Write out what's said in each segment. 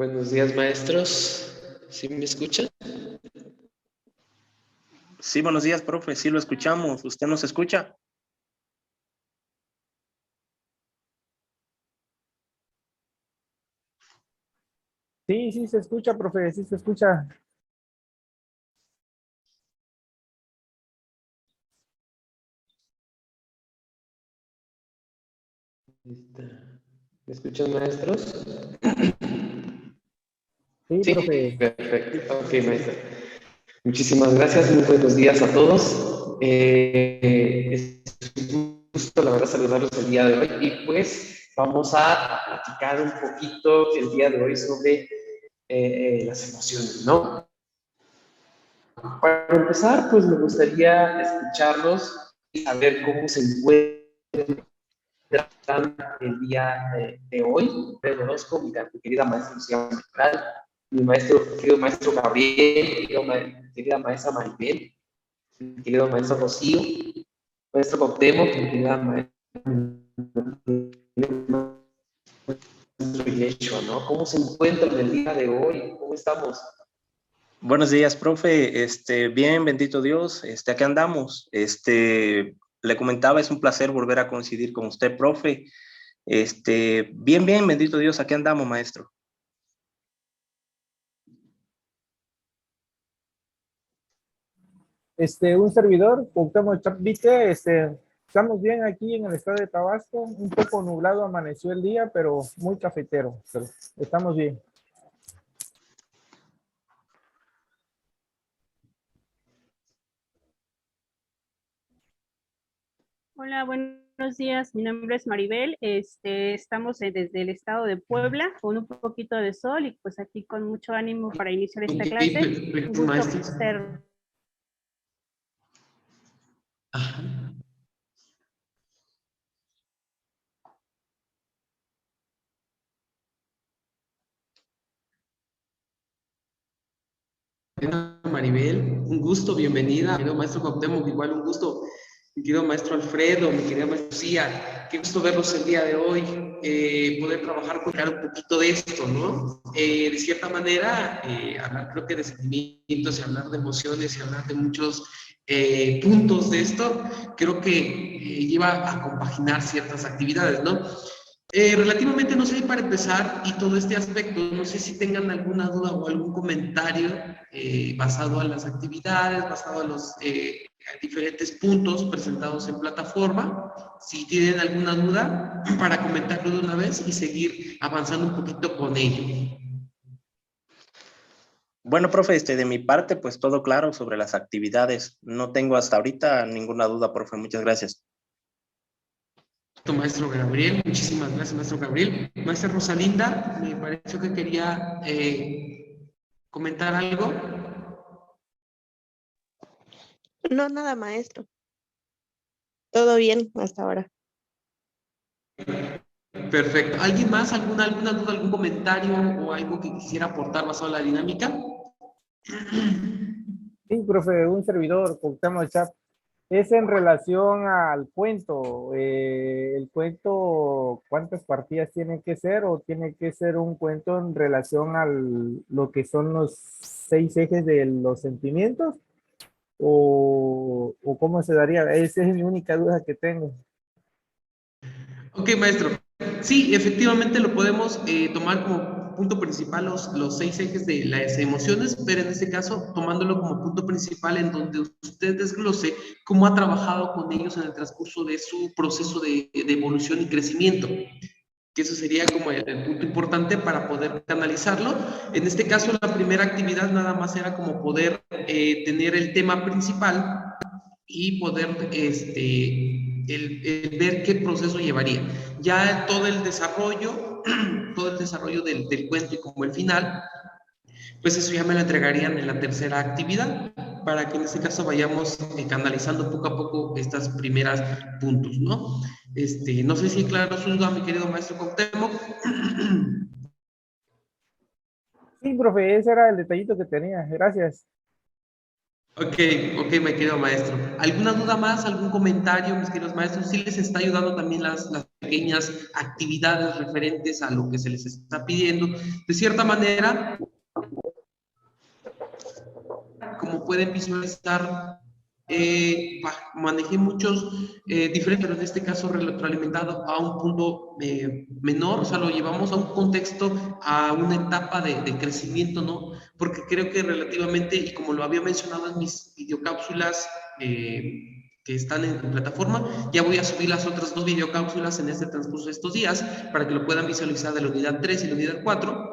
Buenos días, maestros. ¿Sí me escuchan? Sí, buenos días, profe. Sí lo escuchamos. ¿Usted nos escucha? Sí, sí se escucha, profe, sí se escucha. ¿Me escuchan, maestros? Sí, Sí, profe. perfecto. Ok, maestro. Muchísimas gracias. Muy buenos días a todos. Es un gusto, la verdad, saludarlos el día de hoy. Y pues vamos a platicar un poquito el día de hoy sobre las emociones, ¿no? Para empezar, pues me gustaría escucharlos y saber cómo se encuentran el día de hoy. Reconozco mi querida maestra Lucía Magistral, mi querido maestro Gabriel, querida maestra Maribel, mi querido maestro Rocío, maestro Cuauhtémoc, mi querida maestra Yeshua, ¿no? ¿Cómo se encuentran el día de hoy? ¿Cómo estamos? Buenos días, profe. Bien, bendito Dios. Aquí andamos. Le comentaba, es un placer volver a coincidir con usted, profe. Bien, bendito Dios. Aquí andamos, maestro. Un servidor, Cuauhtémoc Chapvite, estamos bien aquí en el estado de Tabasco, un poco nublado amaneció el día, pero muy cafetero, pero estamos bien. Hola, buenos días. Mi nombre es Maribel. Estamos desde el estado de Puebla con un poquito de sol y pues aquí con mucho ánimo para iniciar esta clase. Perfecto, Un maestro. gusto ser. Ajá. Maribel, un gusto, bienvenida. Mi querido maestro Cuauhtémoc, igual un gusto. Mi querido maestro Alfredo, mi querida maestra Lucía, qué gusto verlos el día de hoy, poder trabajar con un poquito de esto, ¿no? De cierta manera, hablar creo que de sentimientos y hablar de emociones y hablar de muchos puntos de esto, creo que lleva a compaginar ciertas actividades, ¿no? Relativamente, no sé, para empezar, y todo este aspecto, no sé si tengan alguna duda o algún comentario basado en las actividades, basado en los diferentes puntos presentados en plataforma. Si tienen alguna duda, para comentarlo de una vez y seguir avanzando un poquito con ello. Bueno, profe, de mi parte, pues todo claro sobre las actividades. No tengo hasta ahorita ninguna duda, profe. Muchas gracias. Maestro Gabriel, muchísimas gracias, maestro Gabriel. Maestra Rosalinda, me pareció que quería comentar algo. No, nada, maestro. Todo bien hasta ahora. Perfecto. ¿Alguien más? ¿Alguna duda, algún comentario o algo que quisiera aportar basado en la dinámica? Sí, profe, un servidor, Cuauhtémoc Chap. Es en relación al cuento. El cuento, ¿cuántas partidas tiene que ser? ¿O tiene que ser un cuento en relación a lo que son los 6 ejes de los sentimientos? ¿O cómo se daría? Esa es mi única duda que tengo. Ok, maestro. Sí, efectivamente lo podemos tomar como punto principal los 6 ejes de las emociones, pero en este caso tomándolo como punto principal en donde usted desglose cómo ha trabajado con ellos en el transcurso de su proceso de evolución y crecimiento. Que eso sería como el punto importante para poder canalizarlo. En este caso, la primera actividad nada más era como poder tener el tema principal y poder el ver qué proceso llevaría. Ya todo el desarrollo, del cuento y como el final, pues eso ya me lo entregarían en la tercera actividad, para que en este caso vayamos canalizando poco a poco estas primeras puntos, ¿no? No sé si claro su duda, mi querido maestro Cuauhtémoc. Sí, profe, ese era el detallito que tenía. Gracias. Ok, mi querido maestro. ¿Alguna duda más, algún comentario, mis queridos maestros? ¿Sí les está ayudando también las pequeñas actividades referentes a lo que se les está pidiendo. De cierta manera, como pueden visualizar, manejé muchos diferentes, pero en este caso retroalimentado a un punto menor, o sea, lo llevamos a un contexto, a una etapa de crecimiento, ¿no? Porque creo que relativamente, y como lo había mencionado en mis videocápsulas que están en plataforma, ya voy a subir las otras 2 videocápsulas en este transcurso de estos días, para que lo puedan visualizar de la unidad 3 y la unidad 4.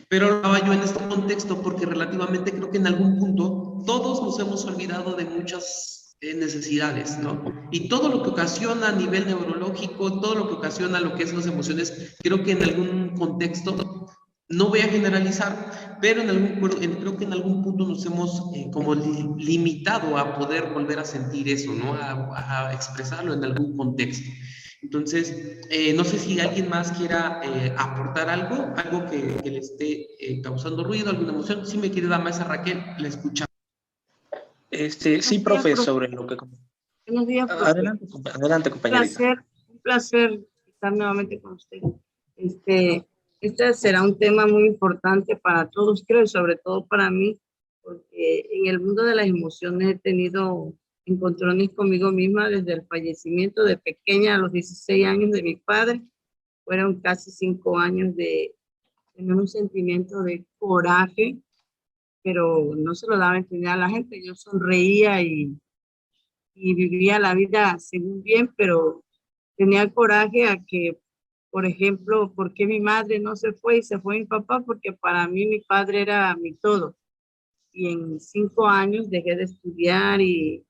Pero hablaba yo en este contexto porque relativamente creo que en algún punto todos nos hemos olvidado de muchas necesidades, ¿no? Y todo lo que ocasiona a nivel neurológico, todo lo que ocasiona lo que es las emociones, creo que en algún contexto, no voy a generalizar, pero creo que en algún punto nos hemos como limitado a poder volver a sentir eso, ¿no? A expresarlo en algún contexto. Entonces, no sé si alguien más quiera aportar algo que le esté causando ruido, alguna emoción. Sí, mi querida maestra Raquel, la escuchamos. Sí, profe, sobre lo que... Buenos días, profe. Adelante, compañerita. Un placer estar nuevamente con usted. Este será un tema muy importante para todos, creo, y sobre todo para mí, porque en el mundo de las emociones he tenido encontrones conmigo misma desde el fallecimiento de pequeña a los 16 años de mi padre. Fueron casi 5 años de tener un sentimiento de coraje, pero no se lo daba a entender a la gente. Yo sonreía y vivía la vida según bien, pero tenía coraje a que, por ejemplo, ¿por qué mi madre no se fue y se fue mi papá? Porque para mí mi padre era mi todo. Y en 5 años dejé de estudiar y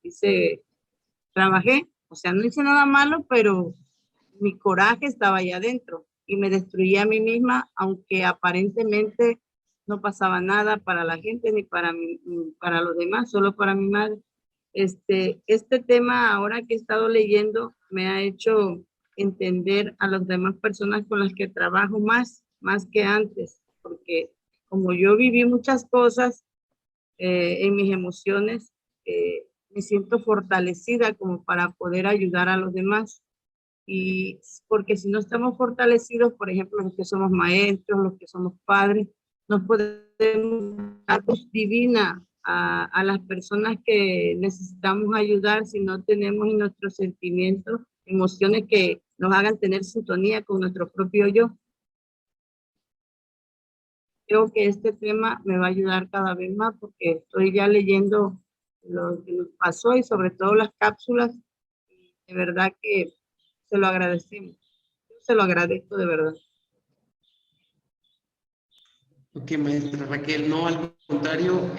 trabajé. O sea, no hice nada malo, pero mi coraje estaba allá adentro y me destruía a mí misma, aunque aparentemente no pasaba nada para la gente ni para los demás, solo para mi madre. Este tema ahora que he estado leyendo me ha hecho entender a las demás personas con las que trabajo más que antes, porque como yo viví muchas cosas en mis emociones, me siento fortalecida como para poder ayudar a los demás. Y porque si no estamos fortalecidos, por ejemplo, los que somos maestros, los que somos padres, no podemos dar luz divina a las personas que necesitamos ayudar si no tenemos en nuestros sentimientos emociones que nos hagan tener sintonía con nuestro propio yo. Creo que este tema me va a ayudar cada vez más porque estoy ya leyendo lo que nos pasó y sobre todo las cápsulas. De verdad que se lo agradecemos. Yo se lo agradezco de verdad. Ok, maestra Raquel, no, al contrario,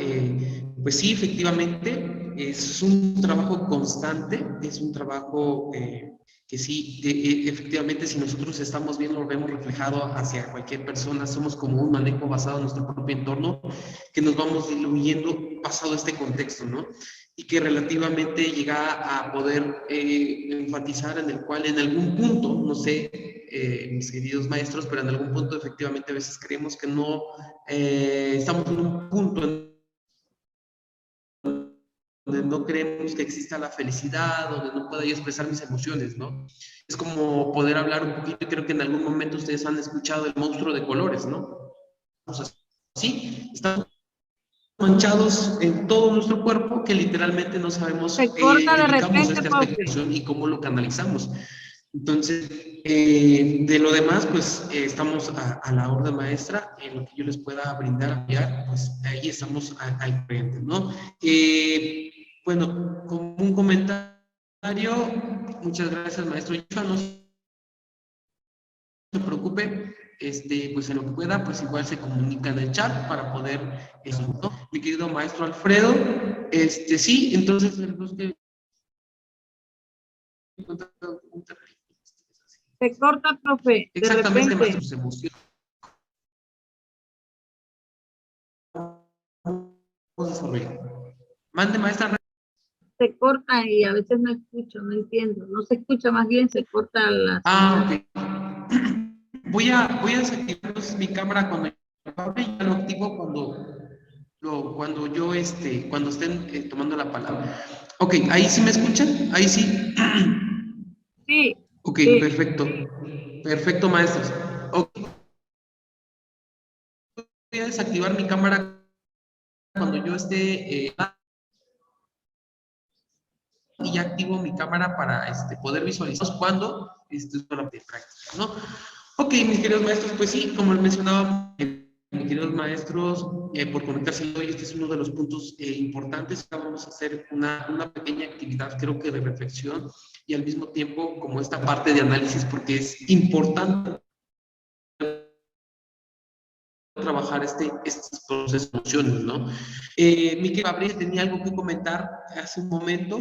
pues sí, efectivamente, es un trabajo constante, es un trabajo que sí, efectivamente, si nosotros estamos viendo, lo vemos reflejado hacia cualquier persona, somos como un manejo basado en nuestro propio entorno, que nos vamos diluyendo pasado este contexto, ¿no? Y que relativamente llega a poder enfatizar en el cual en algún punto, no sé, mis queridos maestros, pero en algún punto efectivamente a veces creemos que no estamos en un punto en donde no creemos que exista la felicidad, donde no pueda yo expresar mis emociones, ¿no? Es como poder hablar un poquito, y creo que en algún momento ustedes han escuchado el monstruo de colores, ¿no? O sea, sí, estamos manchados en todo nuestro cuerpo que literalmente no sabemos Se corta de repente, este aspecto y cómo lo canalizamos. Entonces, de lo demás, pues estamos a la orden maestra, en lo que yo les pueda brindar, apoyar, pues ahí estamos al corriente, ¿no? Bueno, como un comentario, muchas gracias, maestro. No se preocupe, pues en lo que pueda, pues igual se comunica en el chat para poder, ¿no? Mi querido maestro Alfredo, sí, entonces, se corta, profe. Exactamente, maestro, se emociona. Mande, maestra. Se corta y a veces no escucho, no entiendo. No se escucha, más bien se corta la... Ok. Voy a desactivar mi cámara cuando ya lo activo cuando yo cuando estén tomando la palabra. Ok, ahí sí me escuchan, ahí sí. Sí, Ok, Sí. perfecto. Perfecto, maestros. Ok, voy a desactivar mi cámara cuando yo esté y ya activo mi cámara para poder visualizar cuando estoy de práctica, ¿no? Ok, mis queridos maestros, pues sí, como les mencionaba, mis queridos maestros, por conectarse hoy, este es uno de los puntos importantes. Vamos a hacer una pequeña actividad, creo que de reflexión y al mismo tiempo como esta parte de análisis, porque es importante trabajar estos procesos de emociones, ¿no? Miguel Gabriel tenía algo que comentar hace un momento.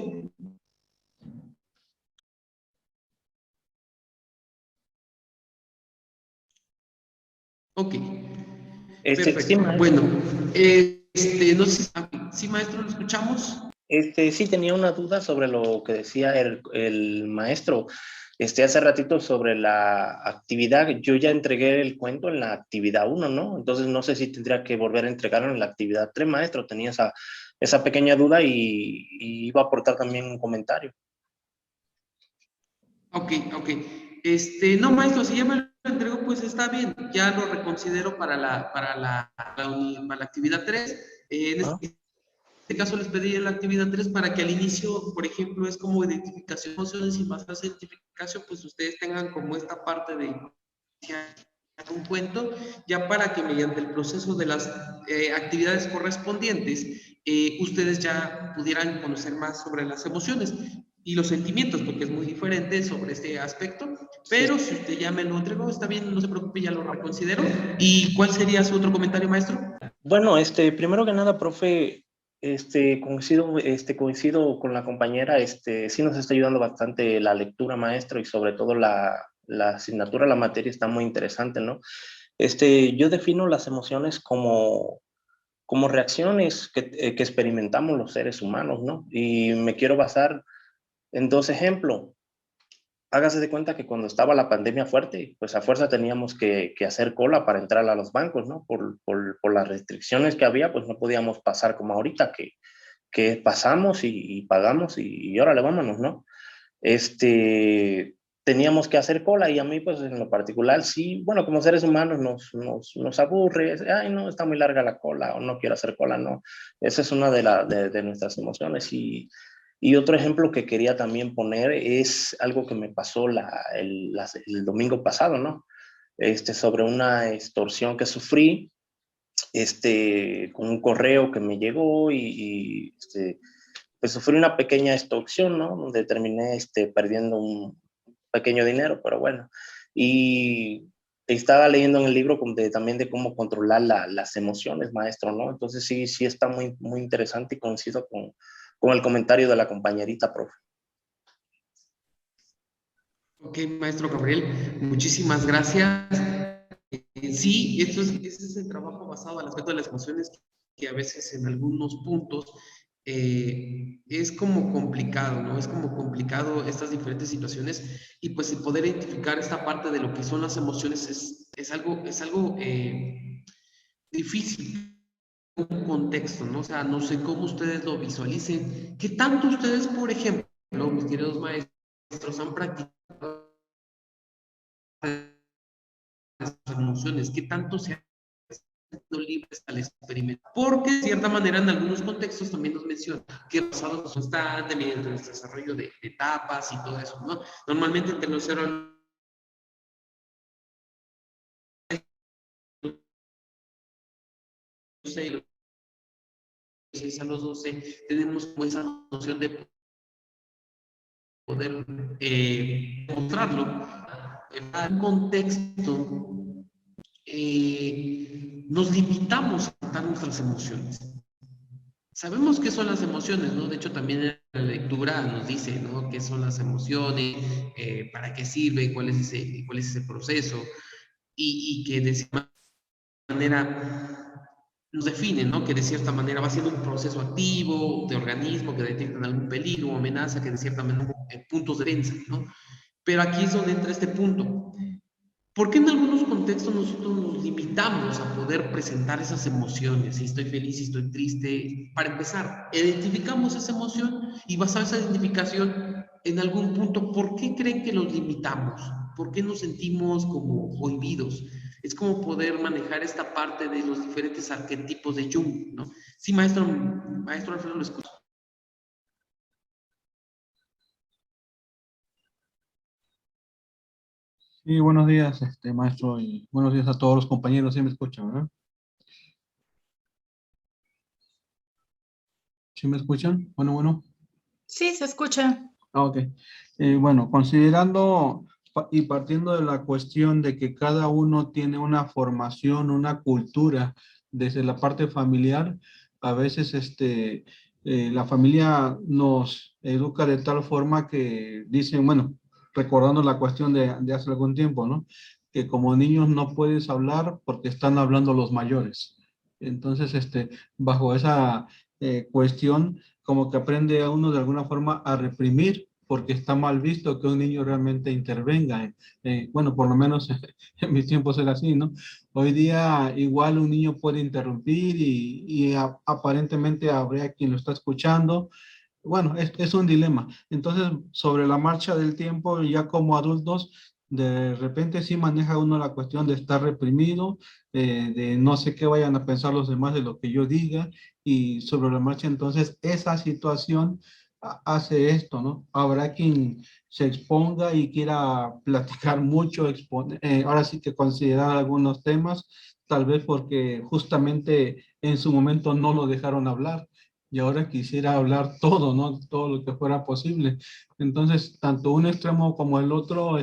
Ok, Sí, perfecto. maestro. Bueno, no sé si maestro, ¿lo escuchamos? Sí tenía una duda sobre lo que decía el maestro. Hace ratito sobre la actividad, yo ya entregué el cuento en la actividad 1, ¿no? Entonces no sé si tendría que volver a entregarlo en la actividad 3, maestro. Tenía esa pequeña duda y iba a aportar también un comentario. Ok, ok. No, maestro, si ya me lo entregó, pues está bien. Ya lo reconsidero para la actividad 3. En ¿Ah? este caso les pedí la actividad 3 para que al inicio, por ejemplo, es como identificación de emociones y más fácil identificación, pues ustedes tengan como esta parte de un cuento, ya para que mediante el proceso de las actividades correspondientes, ustedes ya pudieran conocer más sobre las emociones y los sentimientos, porque es muy diferente sobre este aspecto, pero Sí. si usted ya me lo entregó, está bien, no se preocupe, ya lo reconsidero. ¿Y cuál sería su otro comentario, maestro? Bueno, primero que nada, profe, coincido con la compañera, sí nos está ayudando bastante la lectura, maestro, y sobre todo la asignatura, la materia está muy interesante, ¿no? Yo defino las emociones como reacciones que experimentamos los seres humanos, ¿no? Y me quiero basar en dos ejemplos. Hágase de cuenta que cuando estaba la pandemia fuerte, pues a fuerza teníamos que hacer cola para entrar a los bancos, ¿no? Por las restricciones que había, pues no podíamos pasar como ahorita, que pasamos y pagamos y órale, vámonos, ¿no? Teníamos que hacer cola y a mí, pues en lo particular, sí, bueno, como seres humanos nos aburre, ay, no, está muy larga la cola o no quiero hacer cola, no. Esa es una de nuestras emociones. Y otro ejemplo que quería también poner es algo que me pasó el domingo pasado, ¿no? Sobre una extorsión que sufrí, con un correo que me llegó pues sufrí una pequeña extorsión, ¿no? Donde terminé perdiendo un pequeño dinero, pero bueno. Y estaba leyendo en el libro también de cómo controlar las emociones, maestro, ¿no? Entonces sí está muy, muy interesante y coincido con el comentario de la compañerita, profe. Ok, maestro Gabriel, muchísimas gracias. Sí, ese es el trabajo basado al aspecto de las emociones que a veces en algunos puntos es como complicado, ¿no? Es como complicado estas diferentes situaciones y pues el poder identificar esta parte de lo que son las emociones es algo difícil, un contexto, ¿no? O sea, no sé cómo ustedes lo visualicen. ¿Qué tanto ustedes, por ejemplo, mis queridos maestros, han practicado las emociones? ¿Qué tanto se han sido libres al experimentar? Porque de cierta manera en algunos contextos también nos menciona que pasados no están mediante nuestro desarrollo de etapas y todo eso, ¿no? Normalmente entre los 0 y los 6 a los 12 tenemos como esa noción de poder mostrarlo en un contexto. Nos limitamos a contar nuestras emociones. Sabemos qué son las emociones, ¿no? De hecho, también en la lectura nos dice, ¿no? ¿Qué son las emociones? ¿Para qué sirve? ¿Cuál es ese proceso? Y que de cierta manera nos define, ¿no? Que de cierta manera va siendo un proceso activo de organismo que detectan algún peligro o amenaza, que de cierta manera puntos de defensa, ¿no? Pero aquí es donde entra este punto. ¿Por qué en algunos contextos nosotros nos limitamos a poder presentar esas emociones? Si estoy feliz, si estoy triste. Para empezar, identificamos esa emoción y basado en esa identificación en algún punto, ¿por qué creen que los limitamos? ¿Por qué nos sentimos como cohibidos? Es como poder manejar esta parte de los diferentes arquetipos de Jung, ¿no? Sí, maestro Alfredo, lo escucho. Sí, buenos días, maestro, y buenos días a todos los compañeros. ¿Sí me escuchan, verdad? ¿Sí me escuchan? Bueno, bueno. Sí, se escucha. Ah, ok. Bueno, considerando y partiendo de la cuestión de que cada uno tiene una formación, una cultura desde la parte familiar, a veces la familia nos educa de tal forma que dicen, bueno, recordando la cuestión de hace algún tiempo, ¿no? Que como niños no puedes hablar porque están hablando los mayores. Entonces, bajo esa cuestión, como que aprende a uno de alguna forma a reprimir, porque está mal visto que un niño realmente intervenga. Bueno, por lo menos en mis tiempos era así, ¿no? Hoy día igual un niño puede interrumpir y aparentemente habría quien lo está escuchando. Bueno, es un dilema. Entonces, sobre la marcha del tiempo, ya como adultos, de repente sí maneja uno la cuestión de estar reprimido, de no sé qué vayan a pensar los demás de lo que yo diga, y sobre la marcha, entonces, esa situación hace esto, ¿no? Habrá quien se exponga y quiera platicar mucho, ahora sí que considerar algunos temas, tal vez porque justamente en su momento no lo dejaron hablar y ahora quisiera hablar todo, ¿no? Todo lo que fuera posible. Entonces, tanto un extremo como el otro,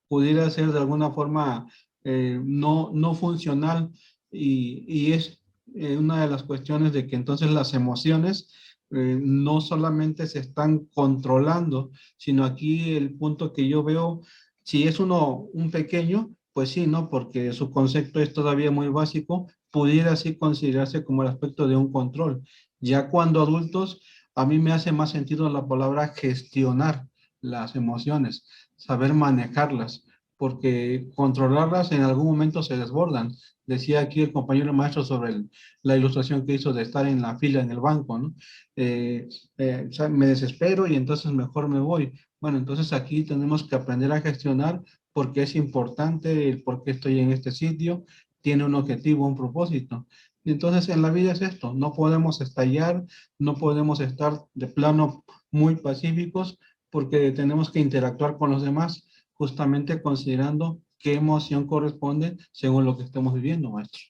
pudiera ser de alguna forma no funcional y es una de las cuestiones de que entonces las emociones no solamente se están controlando, sino aquí el punto que yo veo, si es uno un pequeño, pues sí, ¿no? Porque su concepto es todavía muy básico, pudiera así considerarse como el aspecto de un control. Ya cuando adultos, a mí me hace más sentido la palabra gestionar las emociones, saber manejarlas, porque controlarlas en algún momento se desbordan. Decía aquí el compañero maestro sobre la ilustración que hizo de estar en la fila en el banco, ¿no? O sea, me desespero y entonces mejor me voy. Bueno, entonces aquí tenemos que aprender a gestionar porque es importante el por qué estoy en este sitio, tiene un objetivo, un propósito. Y entonces en la vida es esto, no podemos estallar, no podemos estar de plano muy pacíficos porque tenemos que interactuar con los demás, justamente considerando qué emoción corresponde según lo que estemos viviendo, maestro.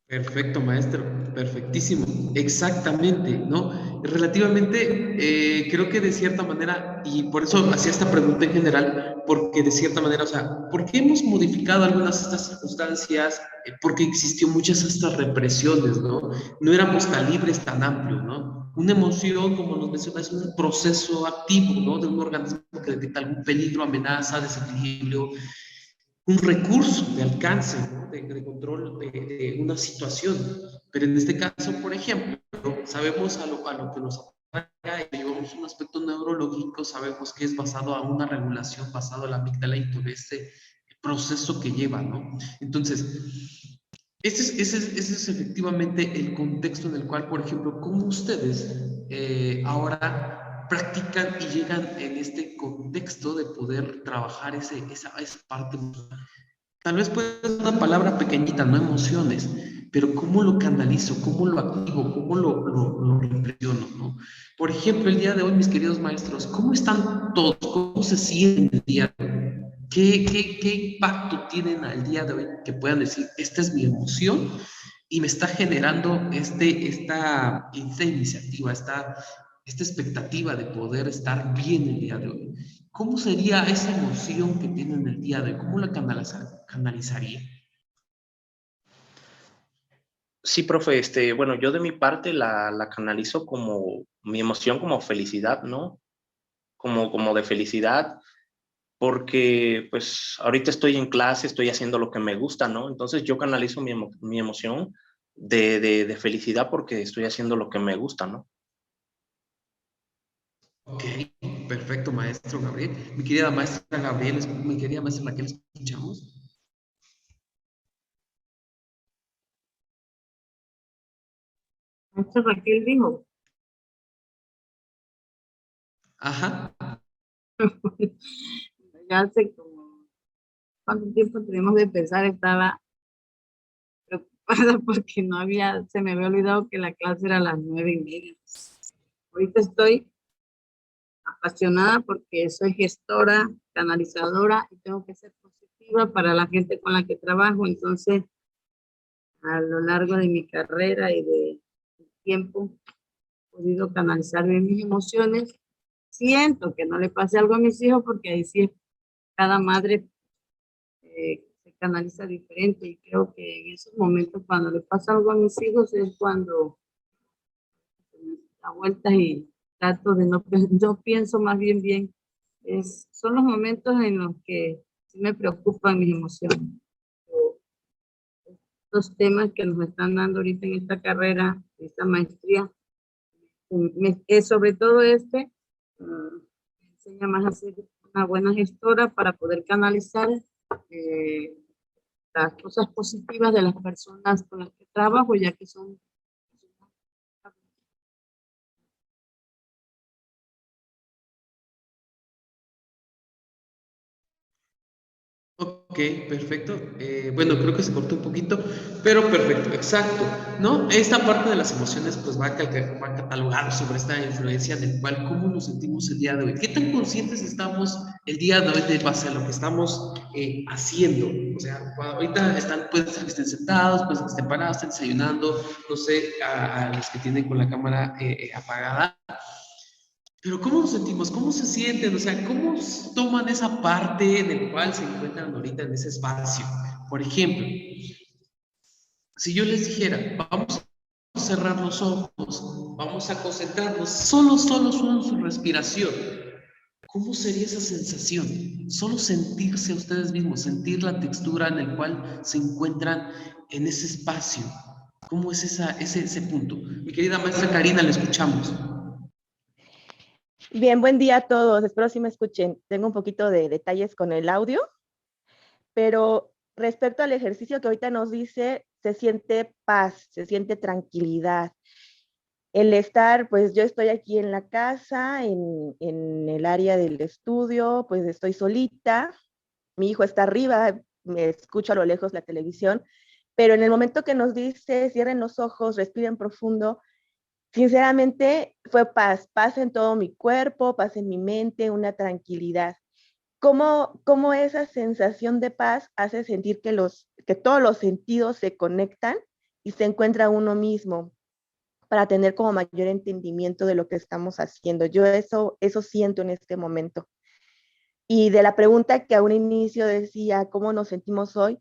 Perfecto, maestro, perfectísimo, exactamente, ¿no? Relativamente, creo que de cierta manera, y por eso hacía esta pregunta en general, porque de cierta manera, o sea, ¿por qué hemos modificado algunas de estas circunstancias? Porque existió muchas estas represiones, ¿no? No éramos tan libres, tan amplios, ¿no? Una emoción, como nos mencionas, es un proceso activo, ¿no? De un organismo que detecta algún peligro, amenaza, desequilibrio, un recurso de alcance, ¿no? de control de una situación. Pero en este caso, por ejemplo, sabemos a lo que nos apaga y llevamos un aspecto neurológico, sabemos que es basado a una regulación, basado a la amígdala y todo ese proceso que lleva, ¿no? Entonces, ese es efectivamente el contexto en el cual, por ejemplo, cómo ustedes ahora practican y llegan en este contexto de poder trabajar esa parte. Tal vez puede ser una palabra pequeñita, no emociones, pero ¿cómo lo canalizo? ¿Cómo lo activo? ¿Cómo lo reflexiono? ¿No? Por ejemplo, el día de hoy, mis queridos maestros, ¿cómo están todos? ¿Cómo se sienten el día de hoy? ¿Qué impacto tienen al día de hoy que puedan decir, esta es mi emoción y me está generando esta iniciativa, esta expectativa de poder estar bien el día de hoy? ¿Cómo sería esa emoción que tienen el día de hoy? ¿Cómo la canalizaría? Sí, profe, bueno, yo de mi parte la canalizo como mi emoción como felicidad, ¿no? Como de felicidad, porque pues ahorita estoy en clase, estoy haciendo lo que me gusta, ¿no? Entonces yo canalizo mi emoción de felicidad porque estoy haciendo lo que me gusta, ¿no? Ok, perfecto, maestro Gabriel. Mi querida maestra Gabriel, mi querida maestra Raquel, ¿escuchamos? Maestra Raquel dijo. Ajá. Ya hace como, ¿cuánto tiempo tenemos de empezar? Estaba preocupada porque no había, se me había olvidado que la clase era a las 9:30. Ahorita estoy apasionada porque soy gestora, canalizadora y tengo que ser positiva para la gente con la que trabajo. Entonces, a lo largo de mi carrera y de tiempo, he podido canalizar bien mis emociones. Siento que no le pase algo a mis hijos porque ahí sí cada madre se canaliza diferente y creo que en esos momentos cuando le pasa algo a mis hijos es cuando me da vueltas y trato de no, yo pienso más bien, son los momentos en los que sí me preocupan mis emociones. Los temas que nos están dando ahorita en esta carrera, esta maestría, sobre todo me enseña más a ser una buena gestora para poder canalizar las cosas positivas de las personas con las que trabajo, ya que son... Ok, perfecto. Bueno, creo que se cortó un poquito, pero perfecto, exacto, ¿no? Esta parte de las emociones pues va a catalogar sobre esta influencia del cual cómo nos sentimos el día de hoy. ¿Qué tan conscientes estamos el día de hoy de base a lo que estamos haciendo? O sea, ahorita pueden ser que estén sentados, pueden ser que estén parados, estén desayunando, no sé, a los que tienen con la cámara apagada. Pero ¿cómo nos sentimos? ¿Cómo se sienten? O sea, ¿cómo toman esa parte en la cual se encuentran ahorita en ese espacio? Por ejemplo, si yo les dijera, vamos a cerrar los ojos, vamos a concentrarnos solo en su respiración, ¿cómo sería esa sensación? Solo sentirse a ustedes mismos, sentir la textura en el cual se encuentran en ese espacio. ¿Cómo es ese punto? Mi querida maestra Karina, la escuchamos. Bien, buen día a todos. Espero sí me escuchen. Tengo un poquito de detalles con el audio, pero respecto al ejercicio que ahorita nos dice, se siente paz, se siente tranquilidad. El estar, pues yo estoy aquí en la casa, en el área del estudio, pues estoy solita. Mi hijo está arriba, me escucho a lo lejos la televisión, pero en el momento que nos dice, cierren los ojos, respiren profundo, sinceramente fue paz en todo mi cuerpo, paz en mi mente, una tranquilidad. ¿Cómo esa sensación de paz hace sentir que todos los sentidos se conectan y se encuentra uno mismo para tener como mayor entendimiento de lo que estamos haciendo? Yo eso siento en este momento. Y de la pregunta que a un inicio decía, ¿cómo nos sentimos hoy?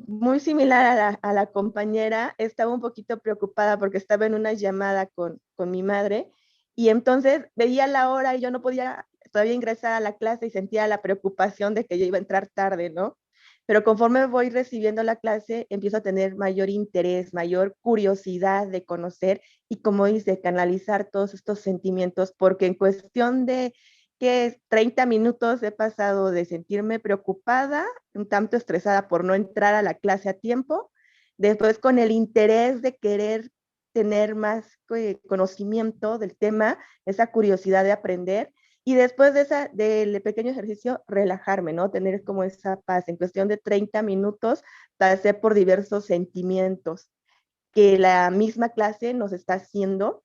Muy similar a la compañera, estaba un poquito preocupada porque estaba en una llamada con mi madre y entonces veía la hora y yo no podía todavía ingresar a la clase y sentía la preocupación de que yo iba a entrar tarde, ¿no? Pero conforme voy recibiendo la clase, empiezo a tener mayor interés, mayor curiosidad de conocer y, como dice, canalizar todos estos sentimientos, porque en cuestión de que 30 minutos he pasado de sentirme preocupada, un tanto estresada por no entrar a la clase a tiempo, después con el interés de querer tener más conocimiento del tema, esa curiosidad de aprender, y después del pequeño ejercicio, relajarme, ¿no? Tener como esa paz. En cuestión de 30 minutos, pasé por diversos sentimientos que la misma clase nos está haciendo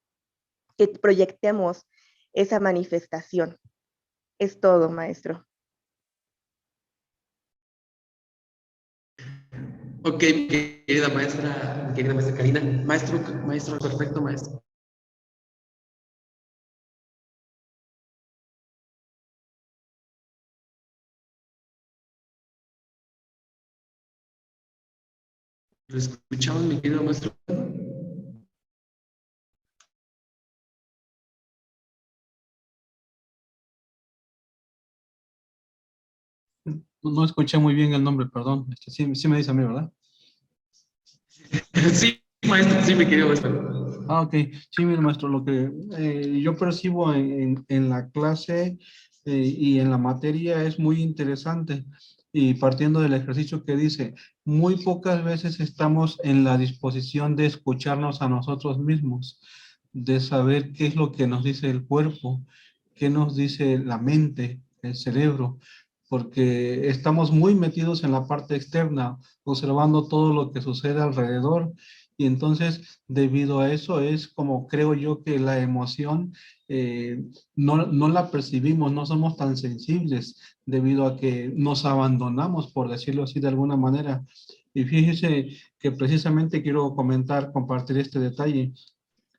que proyectemos esa manifestación. Es todo, maestro. Ok, mi querida maestra Karina. Maestro, perfecto, maestro. ¿Lo escuchamos, mi querido maestro? No escuché muy bien el nombre, perdón. Sí me dice a mí, ¿verdad? Sí, maestro, sí, mi querido maestro. Ok. Sí, mire, maestro, lo que yo percibo en la clase y en la materia es muy interesante. Y partiendo del ejercicio que dice, muy pocas veces estamos en la disposición de escucharnos a nosotros mismos. de saber qué es lo que nos dice el cuerpo, qué nos dice la mente, el cerebro, porque estamos muy metidos en la parte externa, observando todo lo que sucede alrededor, y entonces debido a eso es como creo yo que la emoción no la percibimos, no somos tan sensibles debido a que nos abandonamos, por decirlo así de alguna manera. Y fíjese que precisamente quiero compartir este detalle.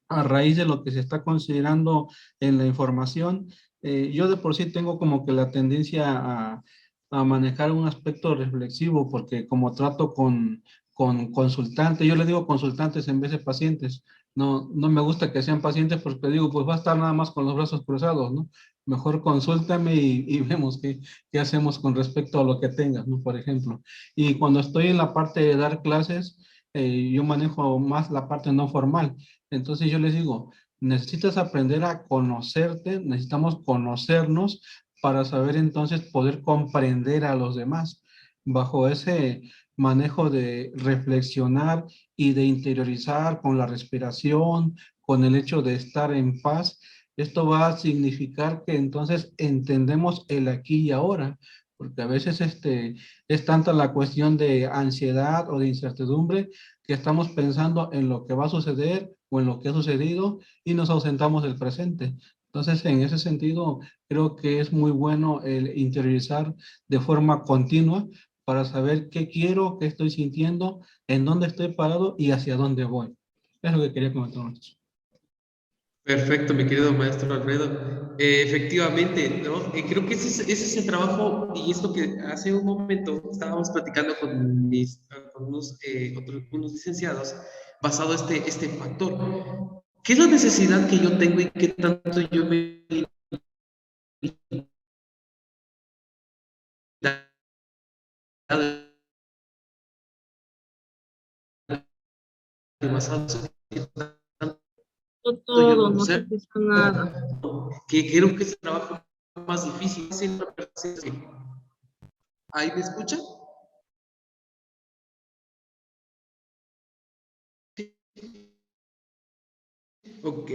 A raíz de lo que se está considerando en la información, yo de por sí tengo como que la tendencia a manejar un aspecto reflexivo, porque como trato con consultantes, yo le digo consultantes en vez de pacientes, no me gusta que sean pacientes porque digo, pues va a estar nada más con los brazos cruzados, ¿no? Mejor consúltame y vemos qué hacemos con respecto a lo que tengas, ¿no? Por ejemplo. Y cuando estoy en la parte de dar clases, yo manejo más la parte no formal. Entonces yo les digo, necesitas aprender a conocerte, necesitamos conocernos para saber entonces poder comprender a los demás. Bajo ese manejo de reflexionar y de interiorizar con la respiración, con el hecho de estar en paz, esto va a significar que entonces entendemos el aquí y ahora, porque a veces es tanta la cuestión de ansiedad o de incertidumbre que estamos pensando en lo que va a suceder o en lo que ha sucedido y nos ausentamos del presente. Entonces, en ese sentido, creo que es muy bueno el interiorizar de forma continua para saber qué quiero, qué estoy sintiendo, en dónde estoy parado y hacia dónde voy. Es lo que quería comentar. Perfecto, mi querido maestro Alfredo. Efectivamente, ¿no? Creo que ese es el trabajo, y esto que hace un momento estábamos platicando con unos licenciados, basado este factor. ¿Qué es la necesidad que yo tengo y qué tanto yo me basado Todo, no se escucha nada. que creo que es el trabajo más difícil. ¿Ahí me escuchan? Ok.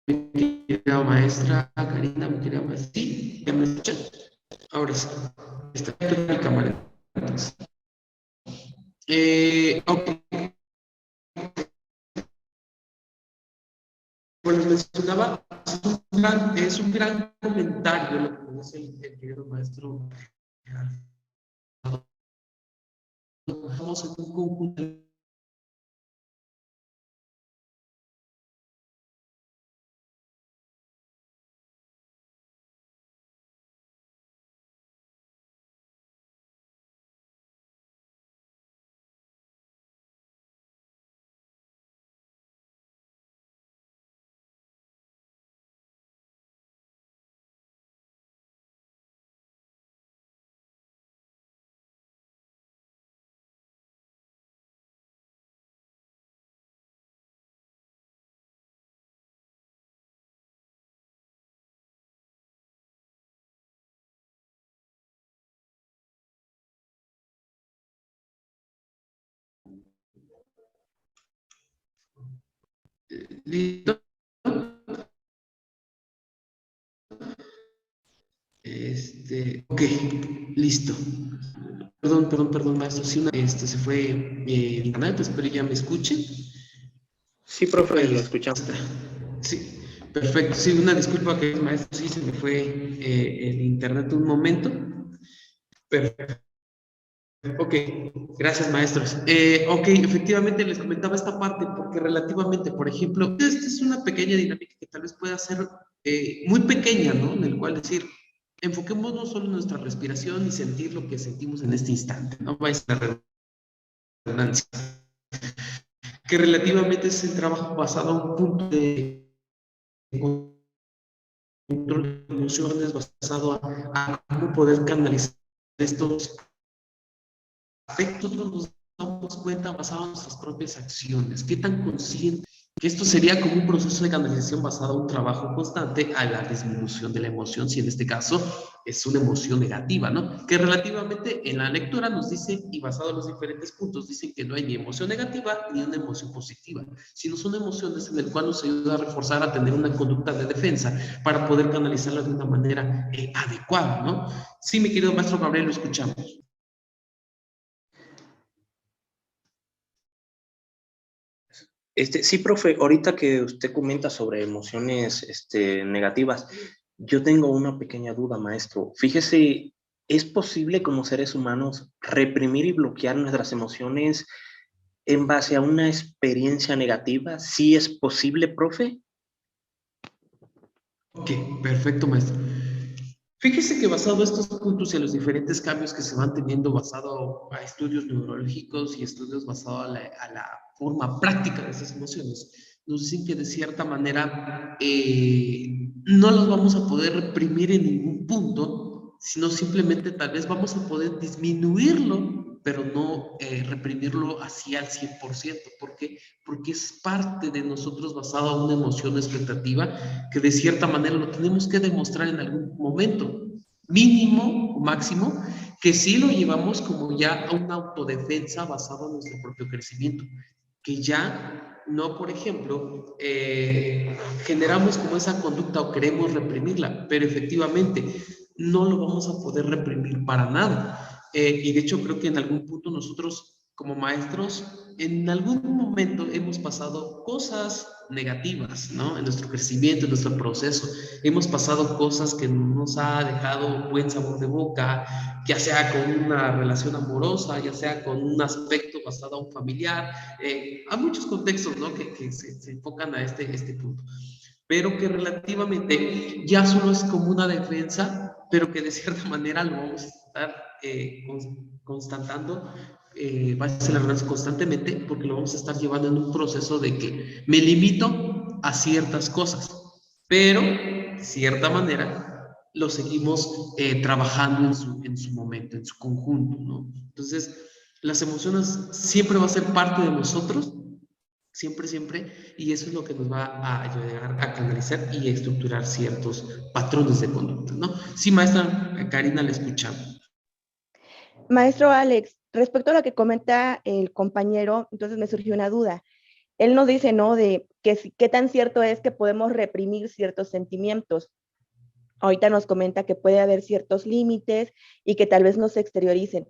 Mi querida maestra Karina, mi querida maestra, sí, ¿ya me escuchan? Ahora sí, está en mi cámara. Entonces, ok. Pues mencionaba, es un gran comentario lo que dice el querido maestro. Estamos en un conjunto listo. Ok, listo. Perdón, maestro. Sí, se fue el internet, espero ya me escuchen. Sí, profe, Ahí lo escuchamos. está. Sí, perfecto. Sí, una disculpa que maestro, sí se me fue el internet un momento. Perfecto. Ok, gracias maestros. Ok, efectivamente les comentaba esta parte porque relativamente, por ejemplo, esta es una pequeña dinámica que tal vez pueda ser muy pequeña, ¿no? En el cual decir, enfoquémonos solo en nuestra respiración y sentir lo que sentimos en este instante, ¿no? Va a ser redundancia. Que relativamente es el trabajo basado en un punto de control de emociones, basado a cómo poder canalizar estos afectos, nos damos cuenta basado en nuestras propias acciones, qué tan conscientes que esto sería como un proceso de canalización basado en un trabajo constante a la disminución de la emoción, si en este caso es una emoción negativa, ¿no? Que relativamente en la lectura nos dice, y basado en los diferentes puntos, dicen que no hay ni emoción negativa ni una emoción positiva, sino son emociones en las cuales nos ayuda a reforzar, a tener una conducta de defensa para poder canalizarla de una manera adecuada, ¿no? Sí, mi querido maestro Gabriel, lo escuchamos. Sí, profe, ahorita que usted comenta sobre emociones negativas, yo tengo una pequeña duda, maestro. Fíjese, ¿es posible como seres humanos reprimir y bloquear nuestras emociones en base a una experiencia negativa? ¿Sí es posible, profe? Ok, perfecto, maestro. Fíjese que basado en estos puntos y en los diferentes cambios que se van teniendo basado a estudios neurológicos y estudios basados a la forma práctica de esas emociones, nos dicen que de cierta manera no las vamos a poder reprimir en ningún punto, sino simplemente tal vez vamos a poder disminuirlo, pero no reprimirlo así al 100%. ¿Por qué? Porque es parte de nosotros basado a una emoción expectativa que de cierta manera lo tenemos que demostrar en algún momento, mínimo o máximo, que sí lo llevamos como ya a una autodefensa basada en nuestro propio crecimiento, que ya no, por ejemplo, generamos como esa conducta o queremos reprimirla, pero efectivamente no lo vamos a poder reprimir para nada. Y de hecho creo que en algún punto nosotros como maestros en algún momento hemos pasado cosas negativas, ¿no? En nuestro crecimiento, en nuestro proceso. Hemos pasado cosas que nos ha dejado buen sabor de boca, ya sea con una relación amorosa, ya sea con un aspecto basado a un familiar. Hay muchos contextos, ¿no? Que se enfocan a este punto. Pero que relativamente ya solo es como una defensa, pero que de cierta manera lo vamos a estar constatando, va a ser la verdad constantemente, porque lo vamos a estar llevando en un proceso de que me limito a ciertas cosas, pero de cierta manera lo seguimos trabajando en su momento, en su conjunto, ¿no? Entonces, las emociones siempre va a ser parte de nosotros, siempre, siempre, y eso es lo que nos va a ayudar a canalizar y a estructurar ciertos patrones de conducta, ¿no? Sí, maestra Karina, le escuchamos. Maestro Alex, respecto a lo que comenta el compañero, entonces me surgió una duda. Él nos dice, ¿no? De que qué tan cierto es que podemos reprimir ciertos sentimientos. Ahorita nos comenta que puede haber ciertos límites y que tal vez no se exterioricen.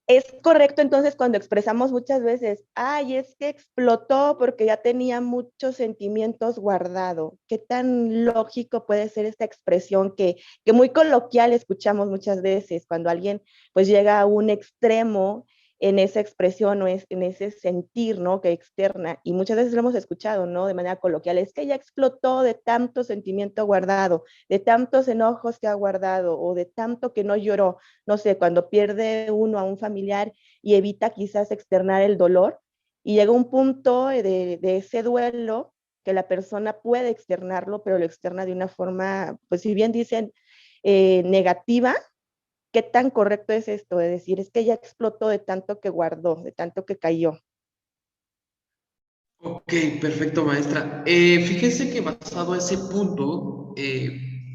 Es correcto entonces cuando expresamos muchas veces, ay, es que explotó porque ya tenía muchos sentimientos guardados. ¿Qué tan lógico puede ser esta expresión que muy coloquial escuchamos muchas veces cuando alguien pues llega a un extremo en esa expresión o en ese sentir, ¿no? Que externa, y muchas veces lo hemos escuchado, ¿no? De manera coloquial, es que ya explotó de tanto sentimiento guardado, de tantos enojos que ha guardado o de tanto que no lloró, no sé, cuando pierde uno a un familiar y evita quizás externar el dolor y llega un punto de ese duelo que la persona puede externarlo, pero lo externa de una forma, pues si bien dicen negativa. ¿Qué tan correcto es esto? De decir, es que ya explotó de tanto que guardó, de tanto que cayó. Ok, perfecto, maestra. Fíjese que basado a ese punto,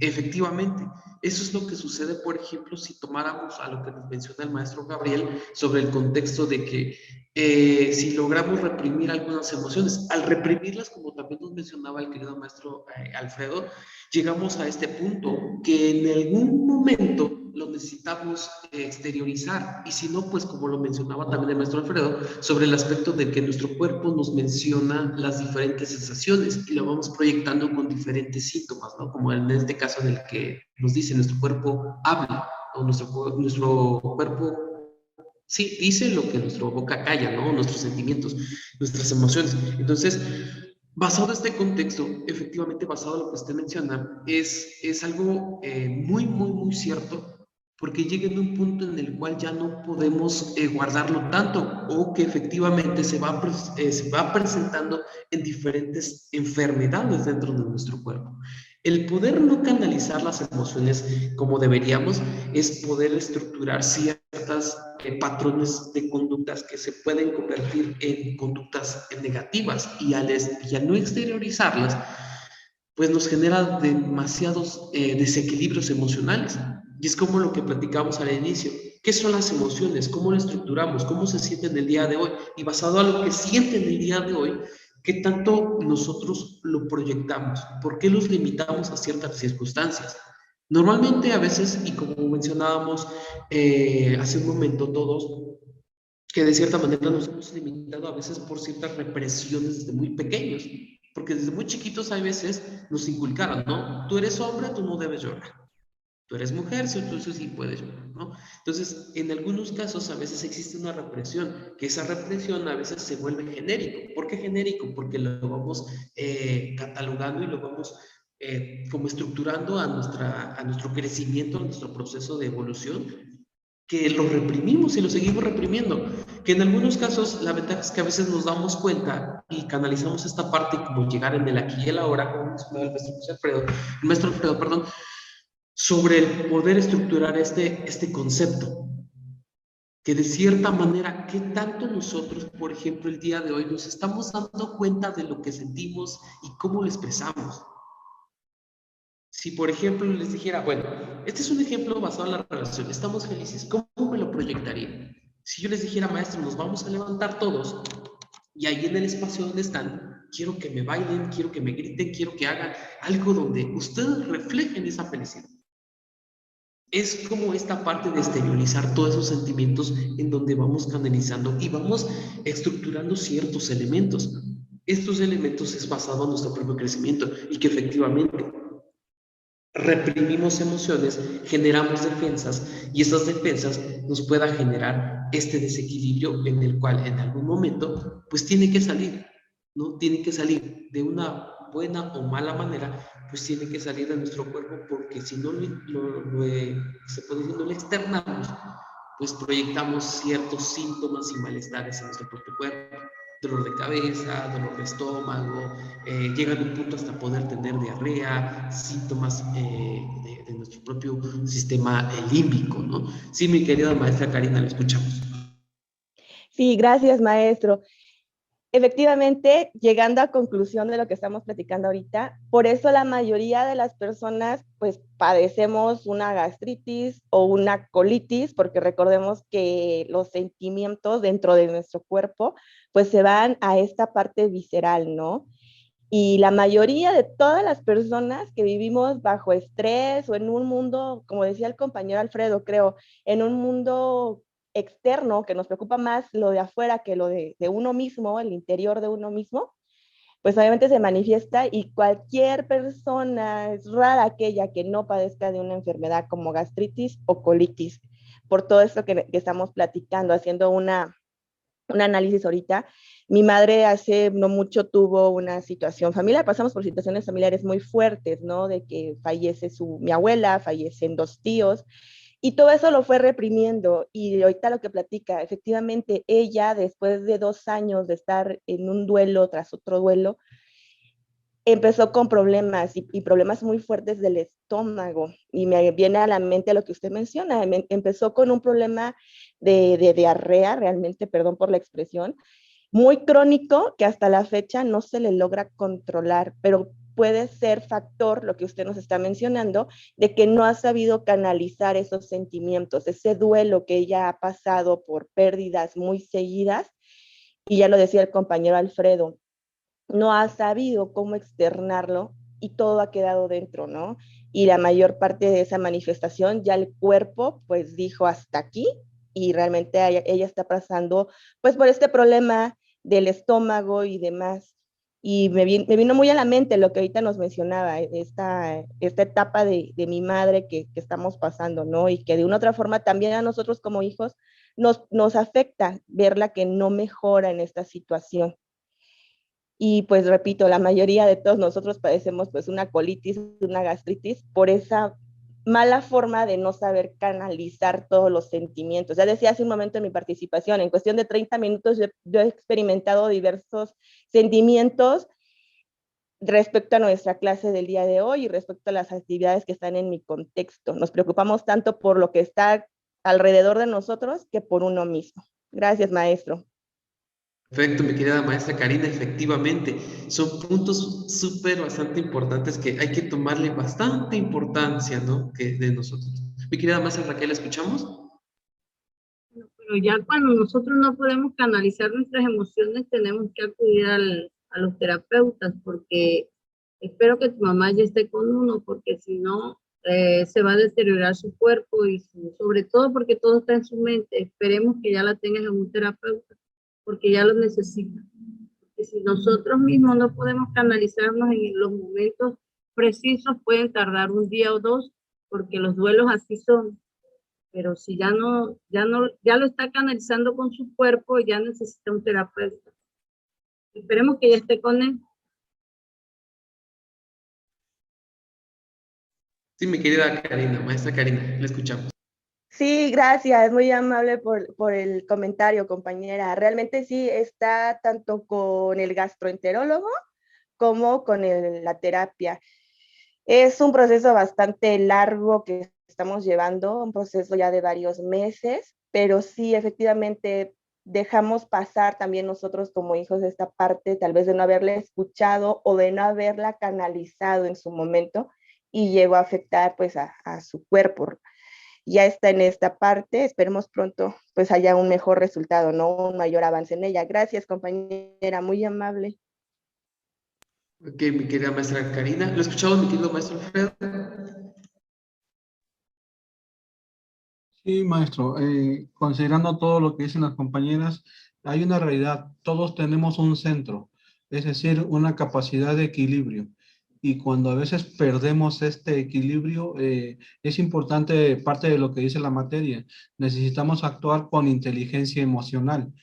efectivamente, eso es lo que sucede, por ejemplo, si tomáramos a lo que nos menciona el maestro Gabriel sobre el contexto de que si logramos reprimir algunas emociones, al reprimirlas, como también nos mencionaba el querido maestro Alfredo, llegamos a este punto que en algún momento lo necesitamos exteriorizar, y si no, pues como lo mencionaba también el maestro Alfredo, sobre el aspecto de que nuestro cuerpo nos menciona las diferentes sensaciones y lo vamos proyectando con diferentes síntomas, ¿no? Como en este caso en el que nos dice nuestro cuerpo habla, o nuestro cuerpo sí dice lo que nuestra boca calla, ¿no? Nuestros sentimientos, nuestras emociones. Entonces, basado en este contexto, efectivamente basado en lo que usted menciona, es algo muy, muy, muy cierto, porque llega en un punto en el cual ya no podemos guardarlo tanto, o que efectivamente se va presentando en diferentes enfermedades dentro de nuestro cuerpo. El poder no canalizar las emociones como deberíamos es poder estructurar ciertas patrones de conductas que se pueden convertir en conductas negativas y al no exteriorizarlas, pues nos genera demasiados desequilibrios emocionales. Y es como lo que platicamos al inicio. ¿Qué son las emociones? ¿Cómo lo estructuramos? ¿Cómo se sienten el día de hoy? Y basado en lo que sienten el día de hoy, ¿qué tanto nosotros lo proyectamos? ¿Por qué los limitamos a ciertas circunstancias? Normalmente a veces, y como mencionábamos hace un momento todos, que de cierta manera nos hemos limitado a veces por ciertas represiones desde muy pequeños, porque desde muy chiquitos a veces nos inculcaron, ¿no? Tú eres hombre, tú no debes llorar. Tú eres mujer, si tú sí puedes llorar, ¿no? Entonces, en algunos casos a veces existe una represión, que esa represión a veces se vuelve genérico. ¿Por qué genérico? Porque lo vamos catalogando y lo vamos como estructurando a nuestro crecimiento, a nuestro proceso de evolución, que lo reprimimos y lo seguimos reprimiendo. Que en algunos casos la ventaja es que a veces nos damos cuenta y canalizamos esta parte como llegar en el aquí y el ahora, como mencionaba el maestro Alfredo, perdón, sobre el poder estructurar este concepto. Que de cierta manera, ¿qué tanto nosotros, por ejemplo, el día de hoy nos estamos dando cuenta de lo que sentimos y cómo lo expresamos? Si, por ejemplo, les dijera, bueno, este es un ejemplo basado en la relación, estamos felices, ¿cómo me lo proyectaría? Si yo les dijera, maestro, nos vamos a levantar todos y ahí en el espacio donde están, quiero que me bailen, quiero que me griten, quiero que hagan algo donde ustedes reflejen esa felicidad. Es como esta parte de exteriorizar todos esos sentimientos en donde vamos canalizando y vamos estructurando ciertos elementos. Estos elementos es basado en nuestro propio crecimiento y que efectivamente reprimimos emociones, generamos defensas y esas defensas nos pueda generar este desequilibrio en el cual en algún momento pues tiene que salir, ¿no? Tiene que salir de una buena o mala manera, pues tiene que salir de nuestro cuerpo porque si no se puede decir, no lo externamos, pues proyectamos ciertos síntomas y malestares en nuestro propio cuerpo. Dolor de cabeza, dolor de estómago, llegan a un punto hasta poder tener diarrea, síntomas de nuestro propio sistema límbico, ¿no? Sí, mi querida maestra Karina, lo escuchamos. Sí, gracias, maestro. Efectivamente, llegando a conclusión de lo que estamos platicando ahorita, por eso la mayoría de las personas pues padecemos una gastritis o una colitis, porque recordemos que los sentimientos dentro de nuestro cuerpo pues se van a esta parte visceral, ¿no? Y la mayoría de todas las personas que vivimos bajo estrés o en un mundo, como decía el compañero Alfredo, creo, en un mundo externo que nos preocupa más lo de afuera que lo de uno mismo, el interior de uno mismo, pues obviamente se manifiesta y cualquier persona, es rara aquella que no padezca de una enfermedad como gastritis o colitis, por todo esto que estamos platicando, haciendo un análisis ahorita. Mi madre hace no mucho tuvo una situación familiar, pasamos por situaciones familiares muy fuertes, ¿no? De que fallece mi abuela, fallecen 2 tíos, y todo eso lo fue reprimiendo. Y ahorita lo que platica, efectivamente, ella, después de 2 años de estar en un duelo tras otro duelo, empezó con problemas y problemas muy fuertes del estómago. Y me viene a la mente lo que usted menciona. Empezó con un problema de diarrea, realmente, perdón por la expresión, muy crónico que hasta la fecha no se le logra controlar, pero puede ser factor, lo que usted nos está mencionando, de que no ha sabido canalizar esos sentimientos, ese duelo que ella ha pasado por pérdidas muy seguidas, y ya lo decía el compañero Alfredo, no ha sabido cómo externarlo y todo ha quedado dentro, ¿no? Y la mayor parte de esa manifestación ya el cuerpo pues dijo hasta aquí y realmente ella está pasando pues por este problema del estómago y demás. Y me vino muy a la mente lo que ahorita nos mencionaba, esta etapa de mi madre que estamos pasando, ¿no? Y que de una otra forma también a nosotros como hijos nos afecta verla que no mejora en esta situación. Y pues repito, la mayoría de todos nosotros padecemos pues una colitis, una gastritis por esa mala forma de no saber canalizar todos los sentimientos. Ya decía hace un momento en mi participación, en cuestión de 30 minutos yo he experimentado diversos sentimientos respecto a nuestra clase del día de hoy y respecto a las actividades que están en mi contexto. Nos preocupamos tanto por lo que está alrededor de nosotros que por uno mismo. Gracias, maestro. Perfecto, mi querida maestra Karina, efectivamente, son puntos bastante importantes que hay que tomarle bastante importancia, ¿no? Que de nosotros. Mi querida maestra Raquel, ¿la escuchamos? Pero ya cuando nosotros no podemos canalizar nuestras emociones, tenemos que acudir a los terapeutas, porque espero que tu mamá ya esté con uno, porque si no, se va a deteriorar su cuerpo y sobre todo porque todo está en su mente. Esperemos que ya la tengas en un terapeuta, porque ya lo necesita. Porque si nosotros mismos no podemos canalizarnos en los momentos precisos, pueden tardar un día o dos, porque los duelos así son. Pero si ya lo está canalizando con su cuerpo, ya necesita un terapeuta. Esperemos que ya esté con él. Sí, mi querida Karina, maestra Karina, la escuchamos. Sí, gracias, muy amable por el comentario, compañera. Realmente sí está tanto con el gastroenterólogo como con la terapia. Es un proceso bastante largo que estamos llevando, un proceso ya de varios meses, pero sí, efectivamente, dejamos pasar también nosotros como hijos de esta parte, tal vez de no haberla escuchado o de no haberla canalizado en su momento y llegó a afectar pues a su cuerpo. Ya está en esta parte, esperemos pronto pues haya un mejor resultado, ¿no? Un mayor avance en ella. Gracias, compañera, muy amable. Ok, mi querida maestra Karina, ¿lo escuchamos, mi querido maestro Alfredo? Sí, maestro, considerando todo lo que dicen las compañeras, hay una realidad, todos tenemos un centro, es decir, una capacidad de equilibrio. Y cuando a veces perdemos este equilibrio, es importante parte de lo que dice la materia. Necesitamos actuar con inteligencia emocional.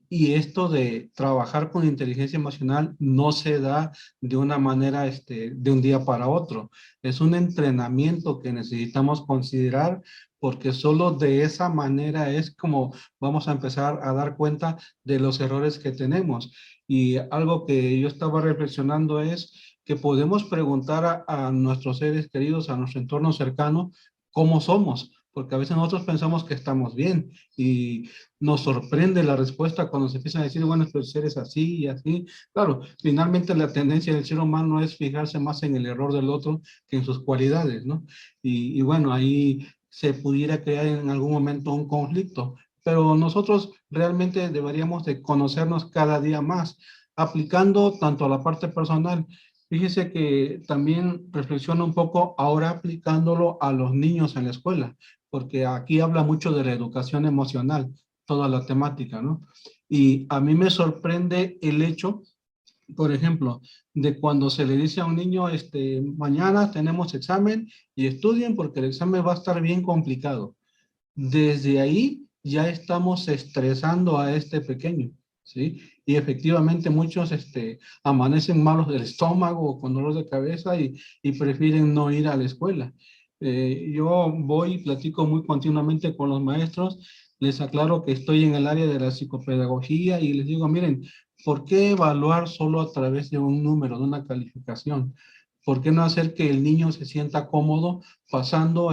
Y esto de trabajar con inteligencia emocional no se da de una manera, de un día para otro. Es un entrenamiento que necesitamos considerar porque solo de esa manera es como vamos a empezar a dar cuenta de los errores que tenemos. Y algo que yo estaba reflexionando es que podemos preguntar a nuestros seres queridos, a nuestro entorno cercano, cómo somos, porque a veces nosotros pensamos que estamos bien y nos sorprende la respuesta cuando se empiezan a decir, bueno, pues eres así y así. Claro, finalmente la tendencia del ser humano es fijarse más en el error del otro que en sus cualidades, ¿no? Y bueno, ahí se pudiera crear en algún momento un conflicto, pero nosotros realmente deberíamos de conocernos cada día más, aplicando tanto a la parte personal. Fíjese que también reflexiono un poco ahora aplicándolo a los niños en la escuela, porque aquí habla mucho de la educación emocional, toda la temática, ¿no? Y a mí me sorprende el hecho, por ejemplo, de cuando se le dice a un niño, mañana tenemos examen y estudien porque el examen va a estar bien complicado. Desde ahí ya estamos estresando a este pequeño, ¿sí? Y efectivamente muchos amanecen malos del estómago o con dolor de cabeza y prefieren no ir a la escuela. Yo voy y platico muy continuamente con los maestros, les aclaro que estoy en el área de la psicopedagogía y les digo, miren, ¿por qué evaluar solo a través de un número, de una calificación? ¿Por qué no hacer que el niño se sienta cómodo pasando,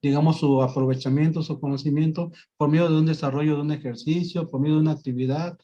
digamos, su aprovechamiento, su conocimiento por medio de un desarrollo de un ejercicio, por medio de una actividad,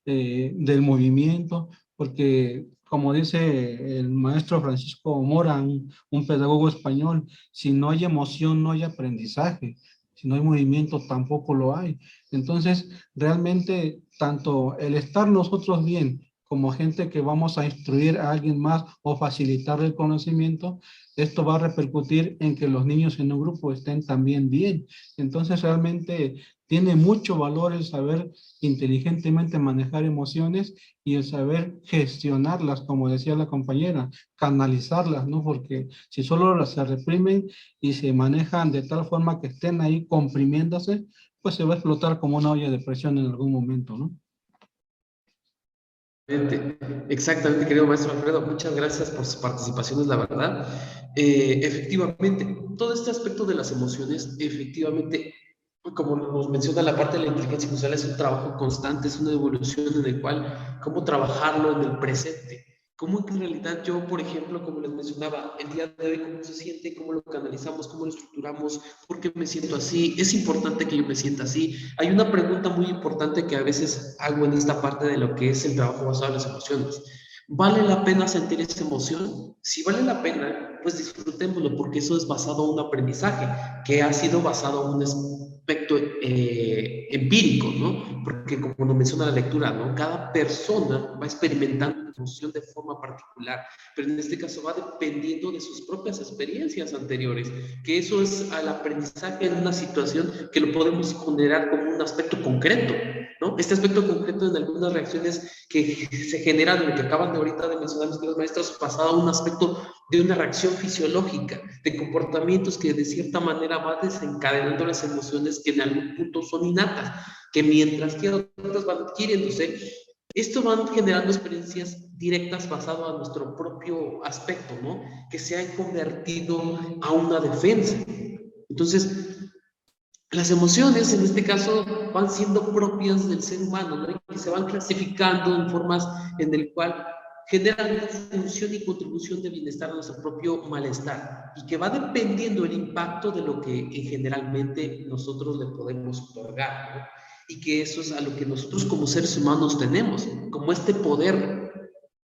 del movimiento? Porque, como dice el maestro Francisco Mora, un pedagogo español, si no hay emoción, no hay aprendizaje. Si no hay movimiento, tampoco lo hay. Entonces, realmente, tanto el estar nosotros bien como gente que vamos a instruir a alguien más o facilitar el conocimiento, esto va a repercutir en que los niños en un grupo estén también bien. Entonces, realmente tiene mucho valor el saber inteligentemente manejar emociones y el saber gestionarlas, como decía la compañera, canalizarlas, ¿no? Porque si solo las se reprimen y se manejan de tal forma que estén ahí comprimiéndose, pues se va a explotar como una olla de presión en algún momento, ¿no? Exactamente, querido maestro Alfredo, muchas gracias por sus participaciones, la verdad. Efectivamente, todo este aspecto de las emociones, efectivamente, como nos menciona la parte de la inteligencia emocional, es un trabajo constante, es una evolución en el cual, cómo trabajarlo en el presente, cómo en realidad yo, por ejemplo, como les mencionaba, el día de hoy, cómo se siente, cómo lo canalizamos, cómo lo estructuramos, por qué me siento así, es importante que yo me sienta así. Hay una pregunta muy importante que a veces hago en esta parte de lo que es el trabajo basado en las emociones. ¿Vale la pena sentir esa emoción? Si vale la pena, pues disfrutémoslo, porque eso es basado en un aprendizaje que ha sido basado en un aspecto empírico, ¿no? Porque como lo menciona la lectura, ¿no? Cada persona va experimentando una emoción de forma particular, pero en este caso va dependiendo de sus propias experiencias anteriores, que eso es al aprendizaje en una situación que lo podemos generar como un aspecto concreto, ¿no? Este aspecto concreto en algunas reacciones que se generan, lo que acaban de ahorita de mencionar los queridos maestros, pasado a un aspecto de una reacción fisiológica, de comportamientos que de cierta manera va desencadenando las emociones que en algún punto son innatas, que mientras que otras van adquiriéndose, esto van generando experiencias directas basado a nuestro propio aspecto, ¿no? Que se han convertido a una defensa. Entonces, las emociones, en este caso, van siendo propias del ser humano, ¿no? Y que se van clasificando en formas en el cual generan una función y contribución de bienestar a nuestro propio malestar, y que va dependiendo el impacto de lo que generalmente nosotros le podemos otorgar, ¿no? Y que eso es a lo que nosotros como seres humanos tenemos, como este poder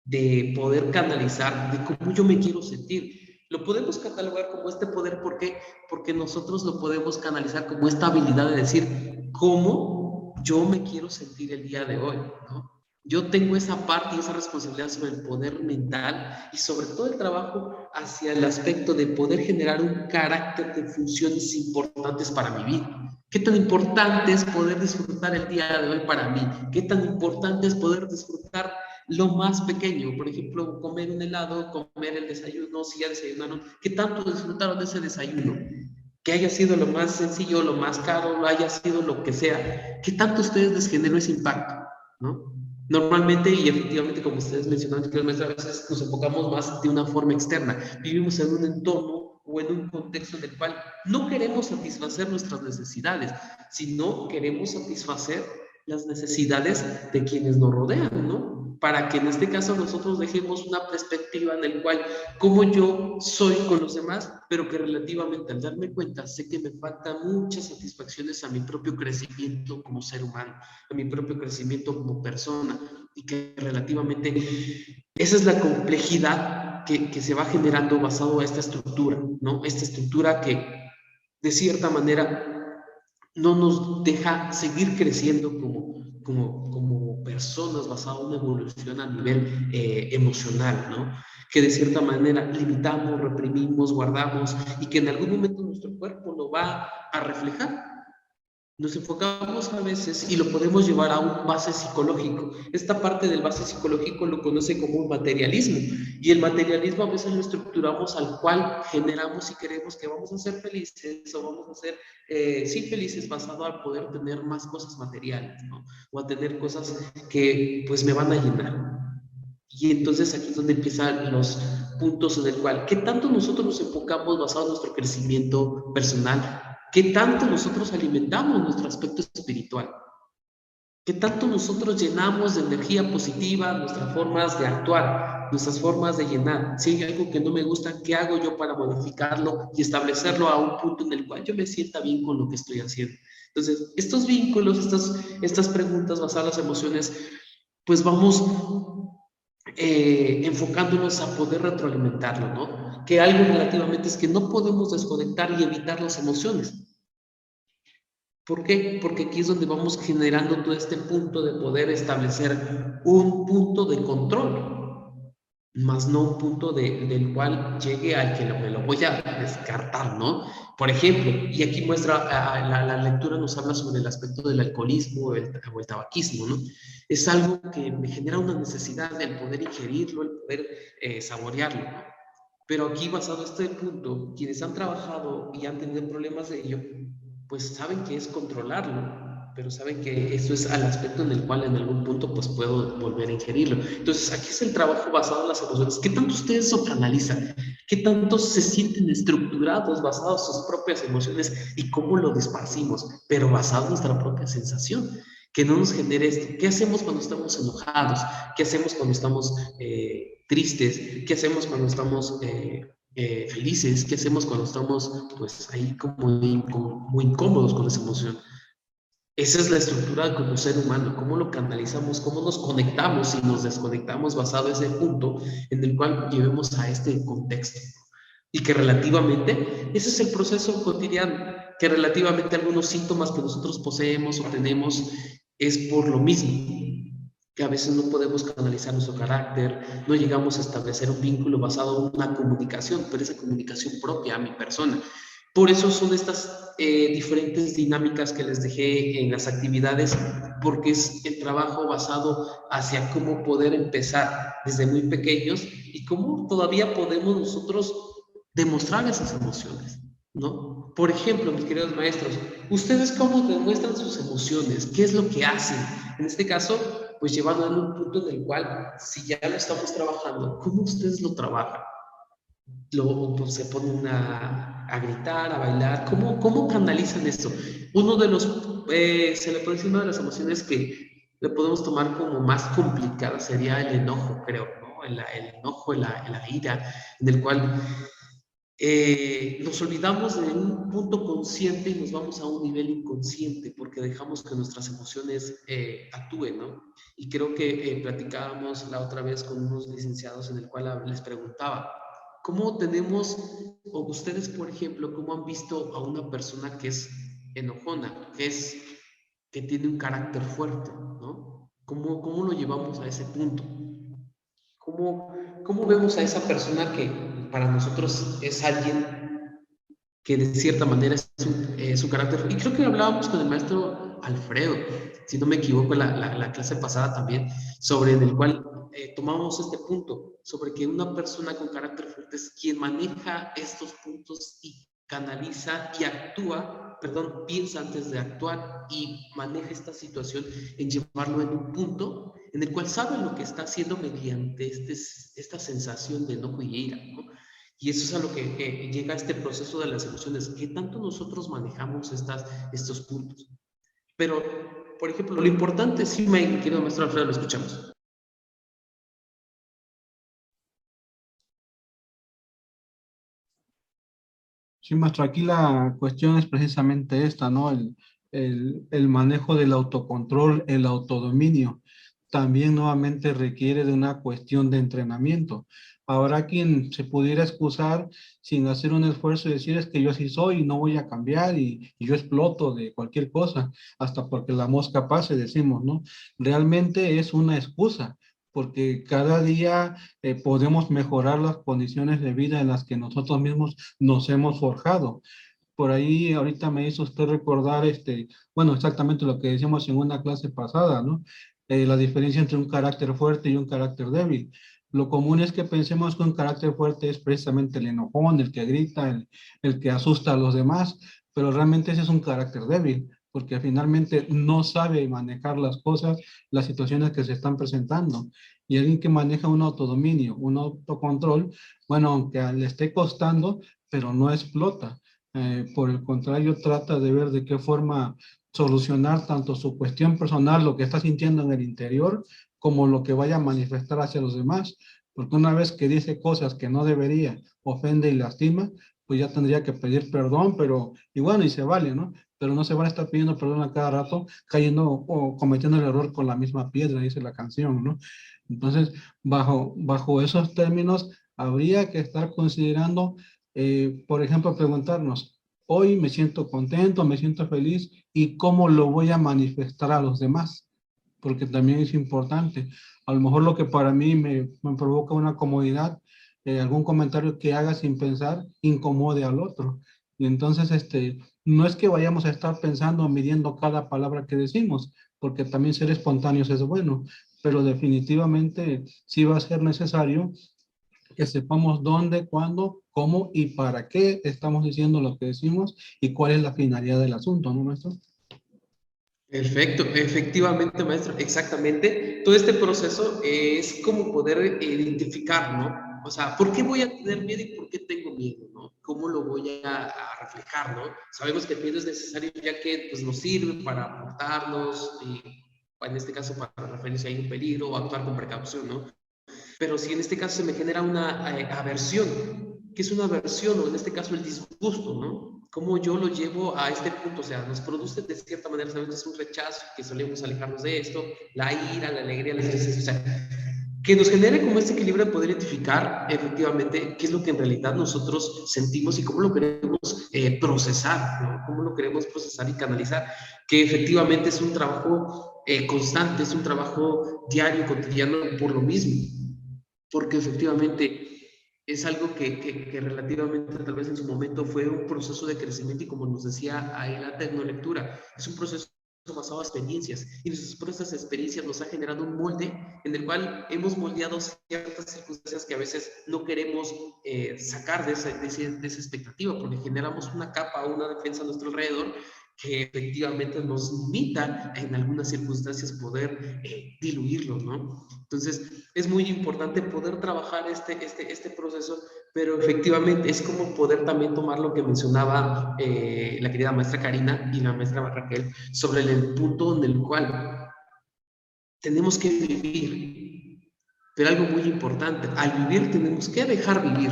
de poder canalizar, de cómo yo me quiero sentir. Lo podemos catalogar como este poder, ¿por qué? Porque nosotros lo podemos canalizar como esta habilidad de decir cómo yo me quiero sentir el día de hoy, ¿no? Yo tengo esa parte y esa responsabilidad sobre el poder mental y sobre todo el trabajo hacia el aspecto de poder generar un carácter de funciones importantes para mi vida. ¿Qué tan importante es poder disfrutar el día de hoy para mí? ¿Qué tan importante es poder disfrutar lo más pequeño? Por ejemplo, comer un helado, comer el desayuno, si ya desayunaron, ¿qué tanto disfrutaron de ese desayuno? Que haya sido lo más sencillo, lo más caro, haya sido lo que sea, ¿qué tanto a ustedes les generó ese impacto? ¿No? Normalmente y efectivamente, como ustedes mencionaron, a veces nos enfocamos más de una forma externa. Vivimos en un entorno o en un contexto en el cual no queremos satisfacer nuestras necesidades, sino queremos satisfacer las necesidades de quienes nos rodean, ¿no? Para que en este caso nosotros dejemos una perspectiva en el cual, como yo soy con los demás, pero que relativamente al darme cuenta, sé que me faltan muchas satisfacciones a mi propio crecimiento como ser humano, a mi propio crecimiento como persona, y que relativamente esa es la complejidad que se va generando basado a esta estructura, ¿no? Esta estructura que de cierta manera no nos deja seguir creciendo como personas basado en una evolución a nivel emocional, ¿no? Que de cierta manera limitamos, reprimimos, guardamos, y que en algún momento nuestro cuerpo lo va a reflejar. Nos enfocamos a veces y lo podemos llevar a un base psicológico. Esta parte del base psicológico lo conoce como un materialismo, y el materialismo a veces lo estructuramos al cual generamos y queremos que vamos a ser felices o vamos a ser sí felices basado al poder tener más cosas materiales, ¿no? O a tener cosas que pues me van a llenar. Y entonces aquí es donde empiezan los puntos en el cual, ¿qué tanto nosotros nos enfocamos basado en nuestro crecimiento personal? ¿Qué tanto nosotros alimentamos nuestro aspecto espiritual? ¿Qué tanto nosotros llenamos de energía positiva nuestras formas de actuar, nuestras formas de llenar? Si hay algo que no me gusta, ¿qué hago yo para modificarlo y establecerlo a un punto en el cual yo me sienta bien con lo que estoy haciendo? Entonces, estos vínculos, estas preguntas basadas en las emociones, pues vamos enfocándonos a poder retroalimentarlo, ¿no? Que algo relativamente es que no podemos desconectar y evitar las emociones. ¿Por qué? Porque aquí es donde vamos generando todo este punto de poder establecer un punto de control, más no un punto del cual llegue al que me lo voy a descartar, ¿no? Por ejemplo, y aquí muestra, la lectura nos habla sobre el aspecto del alcoholismo o el tabaquismo, ¿no? Es algo que me genera una necesidad del poder ingerirlo, el poder saborearlo, ¿no? Pero aquí, basado en este punto, quienes han trabajado y han tenido problemas de ello, pues saben que es controlarlo, pero saben que eso es al aspecto en el cual en algún punto pues puedo volver a ingerirlo. Entonces aquí es el trabajo basado en las emociones. ¿Qué tanto ustedes lo canalizan? ¿Qué tanto se sienten estructurados basados en sus propias emociones y cómo lo desparcimos? Pero basado en nuestra propia sensación. que no nos genere esto. ¿Qué hacemos cuando estamos enojados? ¿Qué hacemos cuando estamos tristes? ¿Qué hacemos cuando estamos felices? ¿Qué hacemos cuando estamos pues ahí como muy incómodos con esa emoción? Esa es la estructura como ser humano, cómo lo canalizamos, cómo nos conectamos y nos desconectamos basado en ese punto en el cual llevemos a este contexto. Y que relativamente, ese es el proceso cotidiano, que relativamente algunos síntomas que nosotros poseemos o tenemos es por lo mismo, que a veces no podemos canalizar nuestro carácter, no llegamos a establecer un vínculo basado en una comunicación, pero esa comunicación propia a mi persona. Por eso son estas diferentes dinámicas que les dejé en las actividades, porque es el trabajo basado hacia cómo poder empezar desde muy pequeños y cómo todavía podemos nosotros demostrar esas emociones, ¿no? Por ejemplo, mis queridos maestros, ¿ustedes cómo demuestran sus emociones? ¿Qué es lo que hacen? En este caso, pues llevando a un punto en el cual, si ya lo estamos trabajando, ¿cómo ustedes lo trabajan? Pues, se ponen a gritar, a bailar. ¿Cómo canalizan esto? Uno de los, se le puede decir una de las emociones que le podemos tomar como más complicada sería el enojo, creo, ¿no? El enojo, la ira, en el cual nos olvidamos de un punto consciente y nos vamos a un nivel inconsciente porque dejamos que nuestras emociones actúen, ¿no? Y creo que platicábamos la otra vez con unos licenciados en el cual les preguntaba, ¿cómo tenemos, o ustedes, por ejemplo, cómo han visto a una persona que es enojona, que tiene un carácter fuerte, ¿no? ¿Cómo lo llevamos a ese punto? ¿Cómo vemos a esa persona que para nosotros es alguien que de cierta manera es su carácter? Y creo que hablábamos con el maestro Alfredo, si no me equivoco, en la clase pasada también, sobre en el cual tomamos este punto, sobre que una persona con carácter fuerte es quien maneja estos puntos y canaliza y actúa, perdón, piensa antes de actuar y maneja esta situación en llevarlo en un punto en el cual sabe lo que está haciendo mediante esta sensación de enojo y ira, ¿no? Y eso es a lo que llega este proceso de las emociones, que tanto nosotros manejamos estos puntos. Pero, por ejemplo, lo importante, sí, mi querido maestro Alfredo, lo escuchamos. Sí, maestro, aquí la cuestión es precisamente esta, ¿no? El manejo del autocontrol, el autodominio, también nuevamente requiere de una cuestión de entrenamiento. Habrá quien se pudiera excusar sin hacer un esfuerzo y decir es que yo así soy y no voy a cambiar y yo exploto de cualquier cosa, hasta porque la mosca pase, decimos, ¿no? Realmente es una excusa, porque cada día podemos mejorar las condiciones de vida en las que nosotros mismos nos hemos forjado. Por ahí ahorita me hizo usted recordar, bueno, exactamente lo que decíamos en una clase pasada, ¿no? La diferencia entre un carácter fuerte y un carácter débil. Lo común es que pensemos que un carácter fuerte es precisamente el enojón, el que grita, el que asusta a los demás, pero realmente ese es un carácter débil, porque finalmente no sabe manejar las cosas, las situaciones que se están presentando. Y alguien que maneja un autodominio, un autocontrol, bueno, aunque le esté costando, pero no explota. Por el contrario, trata de ver de qué forma solucionar tanto su cuestión personal, lo que está sintiendo en el interior, como lo que vaya a manifestar hacia los demás. Porque una vez que dice cosas que no debería, ofende y lastima, pues ya tendría que pedir perdón, pero, y bueno, y se vale, ¿no? Pero no se van a estar pidiendo perdón a cada rato, cayendo o cometiendo el error con la misma piedra, dice la canción, ¿no? Entonces, bajo esos términos, habría que estar considerando, por ejemplo, preguntarnos, hoy me siento contento, me siento feliz, ¿y cómo lo voy a manifestar a los demás? Porque también es importante. A lo mejor lo que para mí me provoca una comodidad, algún comentario que haga sin pensar, incomode al otro. Y entonces, no es que vayamos a estar pensando, midiendo cada palabra que decimos, porque también ser espontáneos es bueno, pero definitivamente sí va a ser necesario que sepamos dónde, cuándo, cómo y para qué estamos diciendo lo que decimos y cuál es la finalidad del asunto, ¿no, maestro? Perfecto, efectivamente, maestro, exactamente. Todo este proceso es como poder identificar, ¿no? O sea, ¿por qué voy a tener miedo y por qué tengo miedo, ¿no? ¿Cómo lo voy a reflejar, ¿no? Sabemos que el miedo es necesario ya que pues, nos sirve para aportarnos y en este caso para referirse a hay un peligro o actuar con precaución, ¿no? Pero si en este caso se me genera una aversión, ¿qué es una aversión? O en este caso el disgusto, ¿no? ¿Cómo yo lo llevo a este punto? O sea, nos produce de cierta manera, sabes, un rechazo, que solemos alejarnos de esto, la ira, la alegría, la tristeza, o sea, que nos genere como este equilibrio de poder identificar efectivamente qué es lo que en realidad nosotros sentimos y cómo lo queremos procesar, ¿no? Cómo lo queremos procesar y canalizar, que efectivamente es un trabajo constante, es un trabajo diario, cotidiano, por lo mismo, porque efectivamente es algo que relativamente tal vez en su momento fue un proceso de crecimiento y como nos decía ahí la tecnolectura, es un proceso basado en experiencias y por estas experiencias nos ha generado un molde en el cual hemos moldeado ciertas circunstancias que a veces no queremos sacar de esa expectativa porque generamos una capa o una defensa a nuestro alrededor que efectivamente nos limita en algunas circunstancias poder diluirlo, ¿no? Entonces es muy importante poder trabajar este proceso, pero efectivamente es como poder también tomar lo que mencionaba la querida maestra Karina y la maestra Raquel sobre el punto en el cual tenemos que vivir, pero algo muy importante, al vivir tenemos que dejar vivir.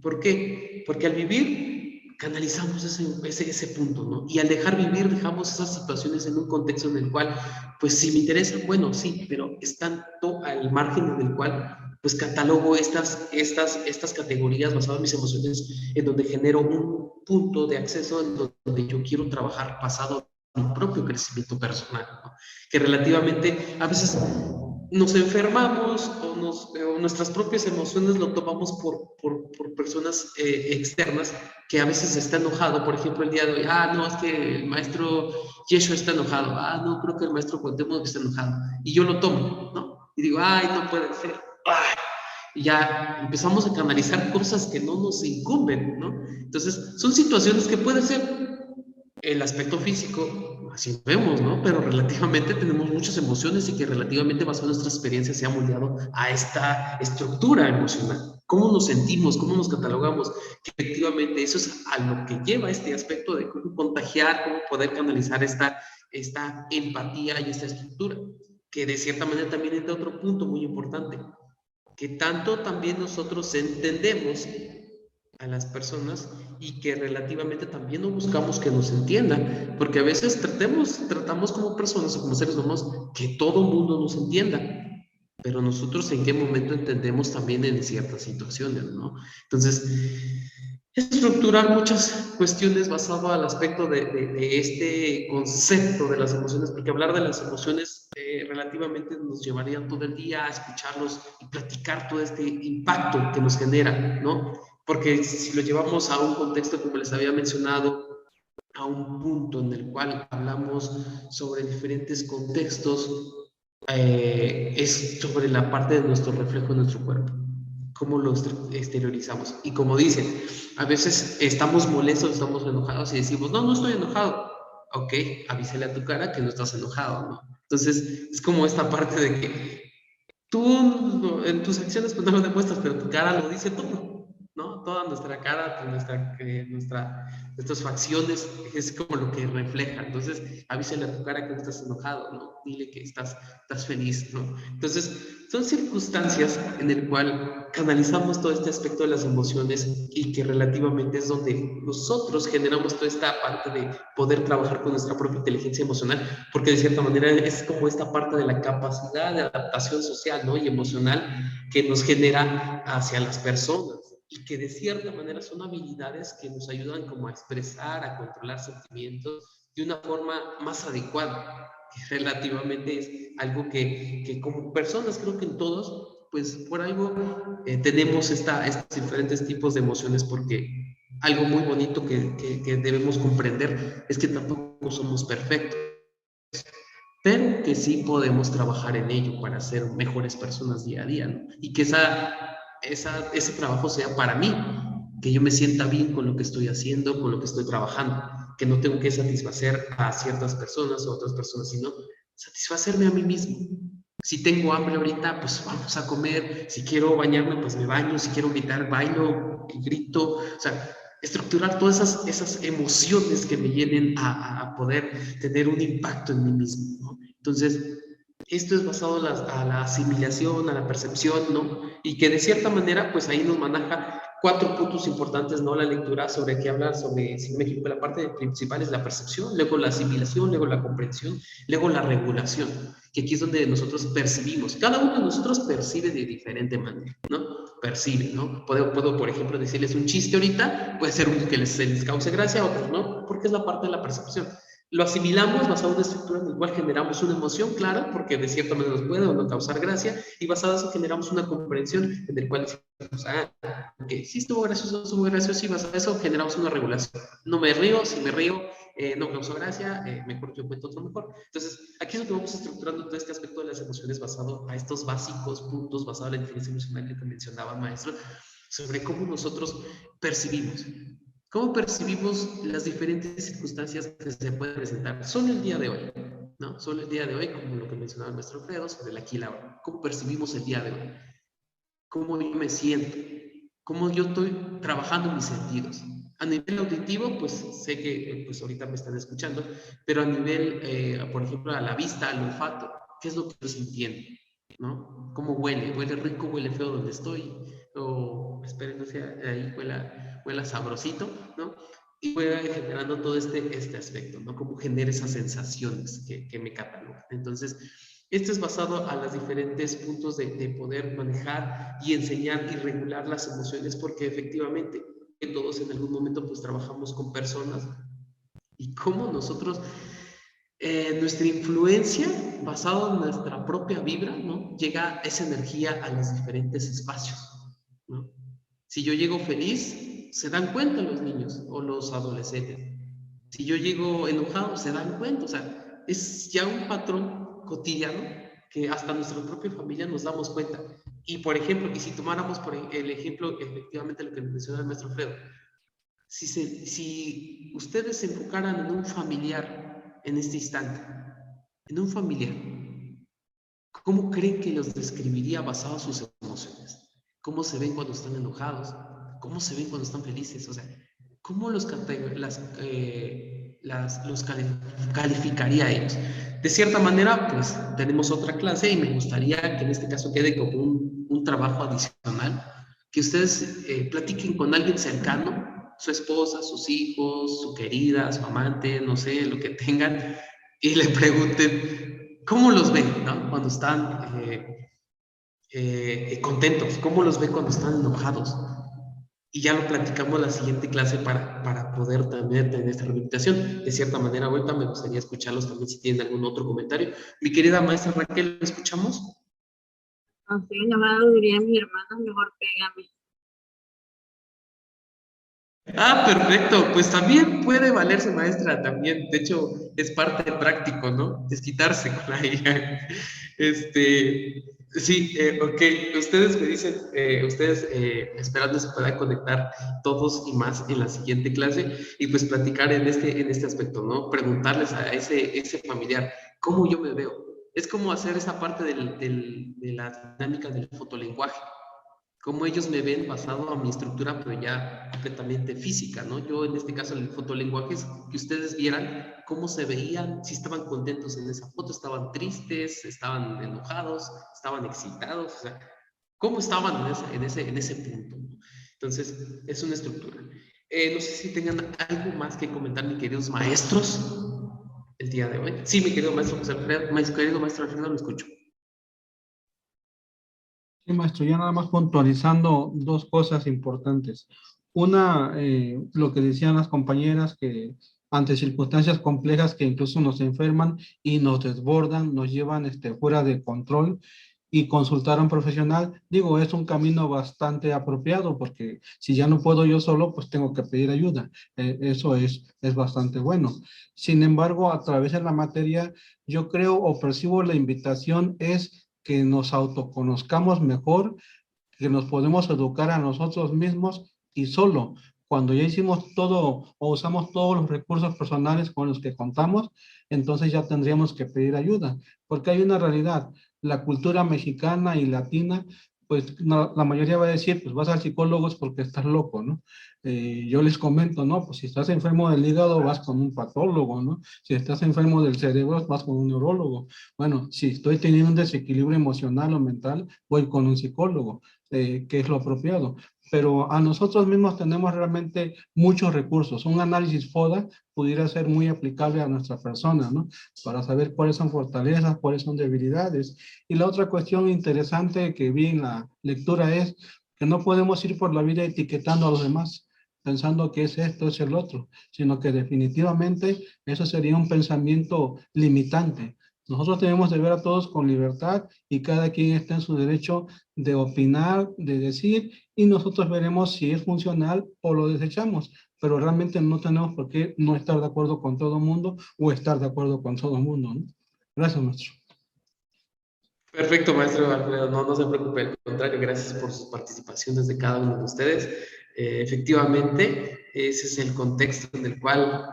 ¿Por qué? Porque al vivir canalizamos ese punto, ¿no? Y al dejar vivir dejamos esas situaciones en un contexto en el cual, pues si me interesa, bueno, sí, pero es tanto al margen del cual pues catalogo estas categorías basadas en mis emociones, en donde genero un punto de acceso en donde yo quiero trabajar basado en mi propio crecimiento personal, ¿no? Que relativamente a veces nos enfermamos o nuestras propias emociones lo tomamos por personas externas que a veces está enojado. Por ejemplo, el día de hoy, no, es que el maestro Yeshua está enojado. No, creo que el maestro Cuauhtémoc está enojado. Y yo lo tomo, ¿no? Y digo, no puede ser. Y ya empezamos a canalizar cosas que no nos incumben, ¿no? Entonces, son situaciones que puede ser el aspecto físico, así vemos, ¿no? Pero relativamente tenemos muchas emociones y que relativamente basado en nuestra experiencia se ha moldeado a esta estructura emocional. ¿Cómo nos sentimos? ¿Cómo nos catalogamos? Que efectivamente eso es a lo que lleva este aspecto de cómo contagiar, cómo poder canalizar esta empatía y esta estructura. Que de cierta manera también entra otro punto muy importante, que tanto también nosotros entendemos a las personas y que relativamente también no buscamos que nos entiendan, porque a veces tratamos como personas o como seres humanos que todo mundo nos entienda, pero nosotros en qué momento entendemos también en ciertas situaciones, ¿no? Entonces, estructurar muchas cuestiones basado al aspecto de este concepto de las emociones, porque hablar de las emociones relativamente nos llevaría todo el día a escucharlos y platicar todo este impacto que nos genera, ¿no? Porque si lo llevamos a un contexto, como les había mencionado, a un punto en el cual hablamos sobre diferentes contextos, es sobre la parte de nuestro reflejo en nuestro cuerpo, cómo lo exteriorizamos. Y como dicen, a veces estamos molestos, estamos enojados y decimos, no estoy enojado. Ok, avísale a tu cara que no estás enojado, ¿no? Entonces, es como esta parte de que tú en tus acciones pues no lo demuestras, pero tu cara lo dice todo, ¿no? Toda nuestra cara, nuestras facciones es como lo que refleja. Entonces, avísale a tu cara que no estás enojado, ¿no? Dile que estás feliz, ¿no? Entonces, son circunstancias en el cual canalizamos todo este aspecto de las emociones y que relativamente es donde nosotros generamos toda esta parte de poder trabajar con nuestra propia inteligencia emocional, porque de cierta manera es como esta parte de la capacidad de adaptación social, ¿no? Y emocional que nos genera hacia las personas y que de cierta manera son habilidades que nos ayudan como a expresar, a controlar sentimientos de una forma más adecuada. Relativamente es algo que como personas, creo que en todos, pues por algo tenemos estos diferentes tipos de emociones, porque algo muy bonito que debemos comprender es que tampoco somos perfectos, pero que sí podemos trabajar en ello para ser mejores personas día a día, ¿no? Y que ese trabajo sea para mí, que yo me sienta bien con lo que estoy haciendo, con lo que estoy trabajando, que no tengo que satisfacer a ciertas personas o otras personas, sino satisfacerme a mí mismo. Si tengo hambre ahorita, pues vamos a comer. Si quiero bañarme, pues me baño. Si quiero gritar, bailo, grito. O sea, estructurar todas esas emociones que me llenen a poder tener un impacto en mí mismo, ¿no? Entonces, esto es basado a la asimilación, a la percepción, ¿no? Y que de cierta manera, pues ahí nos maneja 4 puntos importantes, ¿no? La lectura sobre qué habla sobre, si no me equivoco, la parte principal es la percepción, luego la asimilación, luego la comprensión, luego la regulación, que aquí es donde nosotros percibimos. Cada uno de nosotros percibe de diferente manera, ¿no? Percibe, ¿no? Puedo por ejemplo, decirles un chiste ahorita, puede ser uno que se les cause gracia, otros no, porque es la parte de la percepción. Lo asimilamos basado en una estructura en la cual generamos una emoción clara, porque de cierta manera nos puede o no causar gracia, y basado en eso generamos una comprensión en la cual decimos, okay, sí estuvo gracioso, y basado en eso generamos una regulación. No me río, si me río, no causó gracia, mejor yo cuento otro mejor. Entonces, aquí es lo que vamos estructurando todo este aspecto de las emociones basado a estos básicos puntos, basado en la inteligencia emocional que mencionaba maestro, sobre cómo nosotros percibimos. ¿Cómo percibimos las diferentes circunstancias que se pueden presentar? Solo el día de hoy, ¿no? Solo el día de hoy, como lo que mencionaba el maestro Alfredo, sobre el aquí y la ahora. ¿Cómo percibimos el día de hoy? ¿Cómo yo me siento? ¿Cómo yo estoy trabajando mis sentidos? A nivel auditivo, pues sé que pues ahorita me están escuchando, pero a nivel, por ejemplo, a la vista, al olfato, ¿qué es lo que estoy sintiendo? ¿No? ¿Cómo huele? ¿Huele rico, huele feo donde estoy? O, esperen, no sé, ahí huela sabrosito, ¿no? Y voy generando todo este aspecto, ¿no? Cómo genera esas sensaciones que me catalogan. Entonces, esto es basado a los diferentes puntos de poder manejar y enseñar y regular las emociones, porque efectivamente todos en algún momento pues trabajamos con personas y cómo nosotros, nuestra influencia basada en nuestra propia vibra, ¿no? Llega esa energía a los diferentes espacios, ¿no? Si yo llego feliz, se dan cuenta los niños o los adolescentes. Si yo llego enojado, se dan cuenta. O sea, es ya un patrón cotidiano que hasta nuestra propia familia nos damos cuenta. Y por ejemplo, y si tomáramos por el ejemplo, efectivamente lo que mencionó el maestro Alfredo, si ustedes se enfocaran en un familiar en este instante, en un familiar, ¿cómo creen que los describiría basado en sus emociones? ¿Cómo se ven cuando están enojados? ¿Cómo se ven cuando están felices? O sea, ¿cómo los calificaría a ellos? De cierta manera, pues tenemos otra clase y me gustaría que en este caso quede como un trabajo adicional, que ustedes platiquen con alguien cercano, su esposa, sus hijos, su querida, su amante, no sé, lo que tengan, y le pregunten cómo los ven, ¿no? Cuando están contentos, cómo los ven cuando están enojados. Y ya lo platicamos la siguiente clase para poder también tener esta rehabilitación. De cierta manera, ahorita me gustaría escucharlos también si tienen algún otro comentario. Mi querida maestra Raquel, ¿lo escuchamos? Aunque un llamado diría mi hermana, mejor pégame. Ah, perfecto. Pues también puede valerse, maestra, también. De hecho, es parte práctico, ¿no? Desquitarse con la hija. Sí, ok. Ustedes me dicen, esperando se puedan conectar todos y más en la siguiente clase y pues platicar en este aspecto, ¿no? Preguntarles a ese familiar, ¿cómo yo me veo? Es como hacer esa parte de la dinámica del fotolenguaje. Cómo ellos me ven basado a mi estructura, pero ya completamente física, ¿no? Yo en este caso el fotolenguaje es que ustedes vieran cómo se veían, si estaban contentos en esa foto, estaban tristes, estaban enojados, estaban excitados, o sea, cómo estaban en ese punto, ¿no? Entonces, es una estructura. No sé si tengan algo más que comentar, mis queridos maestros, el día de hoy. Sí, mi querido maestro José Alfredo, maestro Alfredo, lo escucho. Sí, maestro, ya nada más puntualizando dos cosas importantes. Una, lo que decían las compañeras, que ante circunstancias complejas que incluso nos enferman y nos desbordan, nos llevan fuera de control, y consultar a un profesional, digo, es un camino bastante apropiado, porque si ya no puedo yo solo, pues tengo que pedir ayuda. Eso es bastante bueno. Sin embargo, a través de la materia, yo creo o percibo la invitación es que nos autoconozcamos mejor, que nos podemos educar a nosotros mismos y solo. Cuando ya hicimos todo o usamos todos los recursos personales con los que contamos, entonces ya tendríamos que pedir ayuda, porque hay una realidad. La cultura mexicana y latina pues la mayoría va a decir, pues vas al psicólogo es porque estás loco, ¿no? Yo les comento, no, pues si estás enfermo del hígado vas con un patólogo, ¿no? Si estás enfermo del cerebro vas con un neurólogo. Bueno, si estoy teniendo un desequilibrio emocional o mental, voy con un psicólogo, que es lo apropiado. Pero a nosotros mismos tenemos realmente muchos recursos. Un análisis FODA pudiera ser muy aplicable a nuestra persona, ¿no? Para saber cuáles son fortalezas, cuáles son debilidades. Y la otra cuestión interesante que vi en la lectura es que no podemos ir por la vida etiquetando a los demás, pensando que es esto, es el otro, sino que definitivamente eso sería un pensamiento limitante. Nosotros tenemos de ver a todos con libertad y cada quien está en su derecho de opinar, de decir, y nosotros veremos si es funcional o lo desechamos. Pero realmente no tenemos por qué no estar de acuerdo con todo el mundo o estar de acuerdo con todo el mundo, ¿no? Gracias, maestro. Perfecto, maestro Alfredo. No se preocupe, al contrario, gracias por sus participaciones de cada uno de ustedes. Efectivamente, ese es el contexto en el cual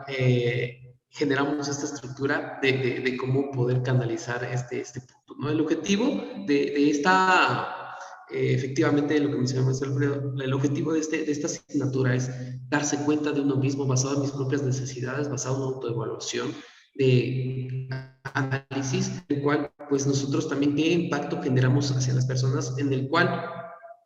generamos esta estructura de cómo poder canalizar este punto, ¿no? El objetivo de esta, efectivamente, lo que mencionó el maestro Alfredo, el objetivo de esta asignatura es darse cuenta de uno mismo basado en mis propias necesidades, basado en una autoevaluación, de análisis, en el cual pues nosotros también qué impacto generamos hacia las personas, en el cual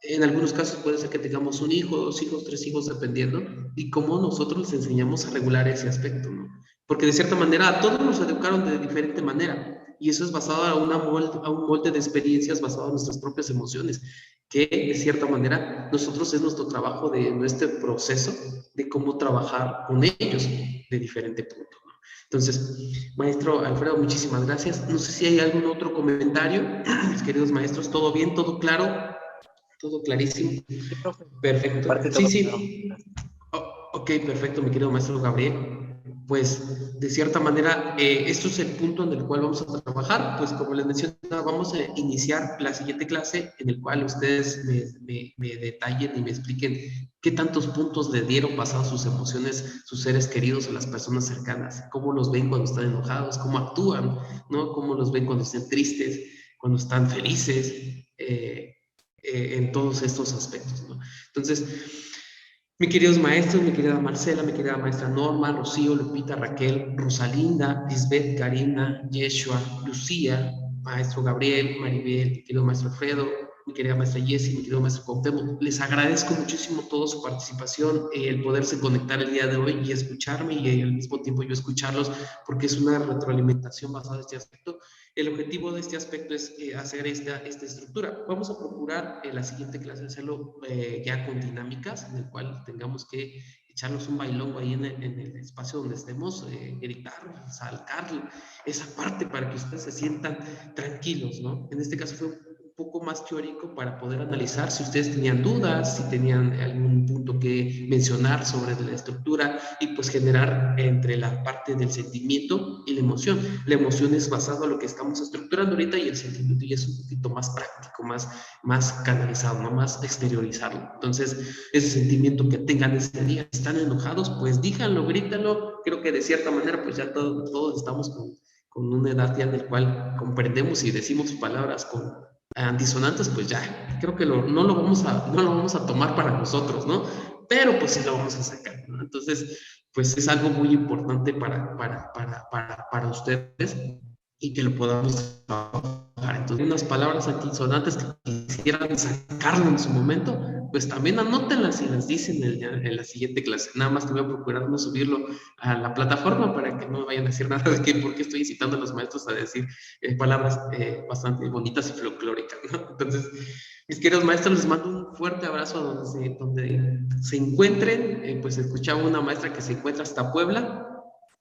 en algunos casos puede ser que tengamos un hijo, 2 hijos, 3 hijos, dependiendo, y cómo nosotros les enseñamos a regular ese aspecto, ¿no? Porque de cierta manera a todos nos educaron de diferente manera, y eso es basado a un molde de experiencias basado en nuestras propias emociones, que de cierta manera nosotros es nuestro trabajo de nuestro proceso de cómo trabajar con ellos de diferente punto. Entonces, maestro Alfredo, muchísimas gracias. No sé si hay algún otro comentario, mis queridos maestros. ¿Todo bien? ¿Todo claro? ¿Todo clarísimo? Perfecto. Sí. Ok, perfecto, mi querido maestro Gabriel. Pues, de cierta manera, esto es el punto en el cual vamos a trabajar. Pues, como les mencionaba, vamos a iniciar la siguiente clase en el cual ustedes me detallen y me expliquen qué tantos puntos le dieron pasadas sus emociones, sus seres queridos o las personas cercanas. Cómo los ven cuando están enojados, cómo actúan, ¿no? Cómo los ven cuando están tristes, cuando están felices, en todos estos aspectos, ¿no? Entonces, mis queridos maestros, mi querida Marcela, mi querida maestra Norma, Rocío, Lupita, Raquel, Rosalinda, Lisbeth, Karina, Yeshua, Lucía, maestro Gabriel, Maribel, mi querido maestro Alfredo, mi querida maestra Jessie, mi querido maestro Cuauhtémoc, les agradezco muchísimo toda su participación, el poderse conectar el día de hoy y escucharme y al mismo tiempo yo escucharlos, porque es una retroalimentación basada en este aspecto. El objetivo de este aspecto es hacer esta estructura. Vamos a procurar en la siguiente clase hacerlo ya con dinámicas, en el cual tengamos que echarnos un bailongo ahí en el espacio donde estemos, gritar, saltar esa parte para que ustedes se sientan tranquilos, ¿no? En este caso fue un poco más teórico para poder analizar si ustedes tenían dudas, si tenían algún punto que mencionar sobre la estructura y pues generar entre la parte del sentimiento y la emoción. La emoción es basado en lo que estamos estructurando ahorita y el sentimiento ya es un poquito más práctico, más canalizado, ¿no? Más exteriorizarlo. Entonces, ese sentimiento que tengan ese día, están enojados, pues díganlo, grítanlo. Creo que de cierta manera pues ya todos estamos con una edad ya en la cual comprendemos y decimos palabras con antisonantes, pues ya, creo que no lo vamos a tomar para nosotros, ¿no? Pero pues sí lo vamos a sacar, ¿no? Entonces, pues es algo muy importante para ustedes y que lo podamos trabajar. Entonces, unas palabras antisonantes que quisieran sacarlo en su momento, pues también anótenlas y las dicen en la siguiente clase. Nada más que voy a procurar no subirlo a la plataforma para que no me vayan a decir nada de que porque estoy incitando a los maestros a decir palabras bastante bonitas y folclóricas, ¿no? Entonces, mis queridos maestros, les mando un fuerte abrazo donde se encuentren. Pues escuchaba una maestra que se encuentra hasta Puebla.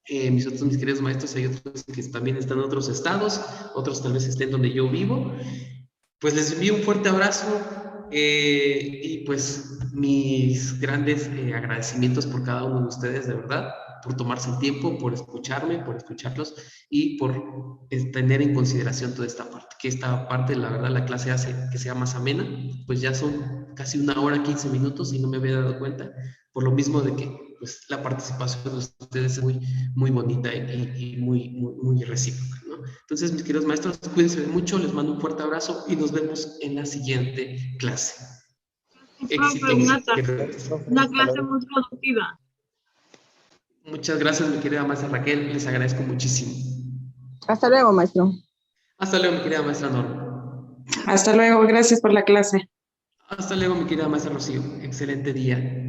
Mis queridos maestros, hay otros que también están en otros estados, otros tal vez estén donde yo vivo. Pues les envío un fuerte abrazo y pues mis grandes agradecimientos por cada uno de ustedes, de verdad, por tomarse el tiempo, por escucharme, por escucharlos y por tener en consideración toda esta parte, que esta parte, la verdad, la clase hace que sea más amena. Pues ya son casi 1 hora, 15 minutos y no me había dado cuenta, por lo mismo de que pues, la participación de ustedes es muy bonita y muy recíproca, ¿no? Entonces, mis queridos maestros, cuídense mucho, les mando un fuerte abrazo y nos vemos en la siguiente clase. Éxito. Una clase muy productiva. Muchas gracias, mi querida maestra Raquel, les agradezco muchísimo. Hasta luego, maestro. Hasta luego, mi querida maestra Norma. Hasta luego, gracias por la clase. Hasta luego, mi querida maestra Rocío. Excelente día.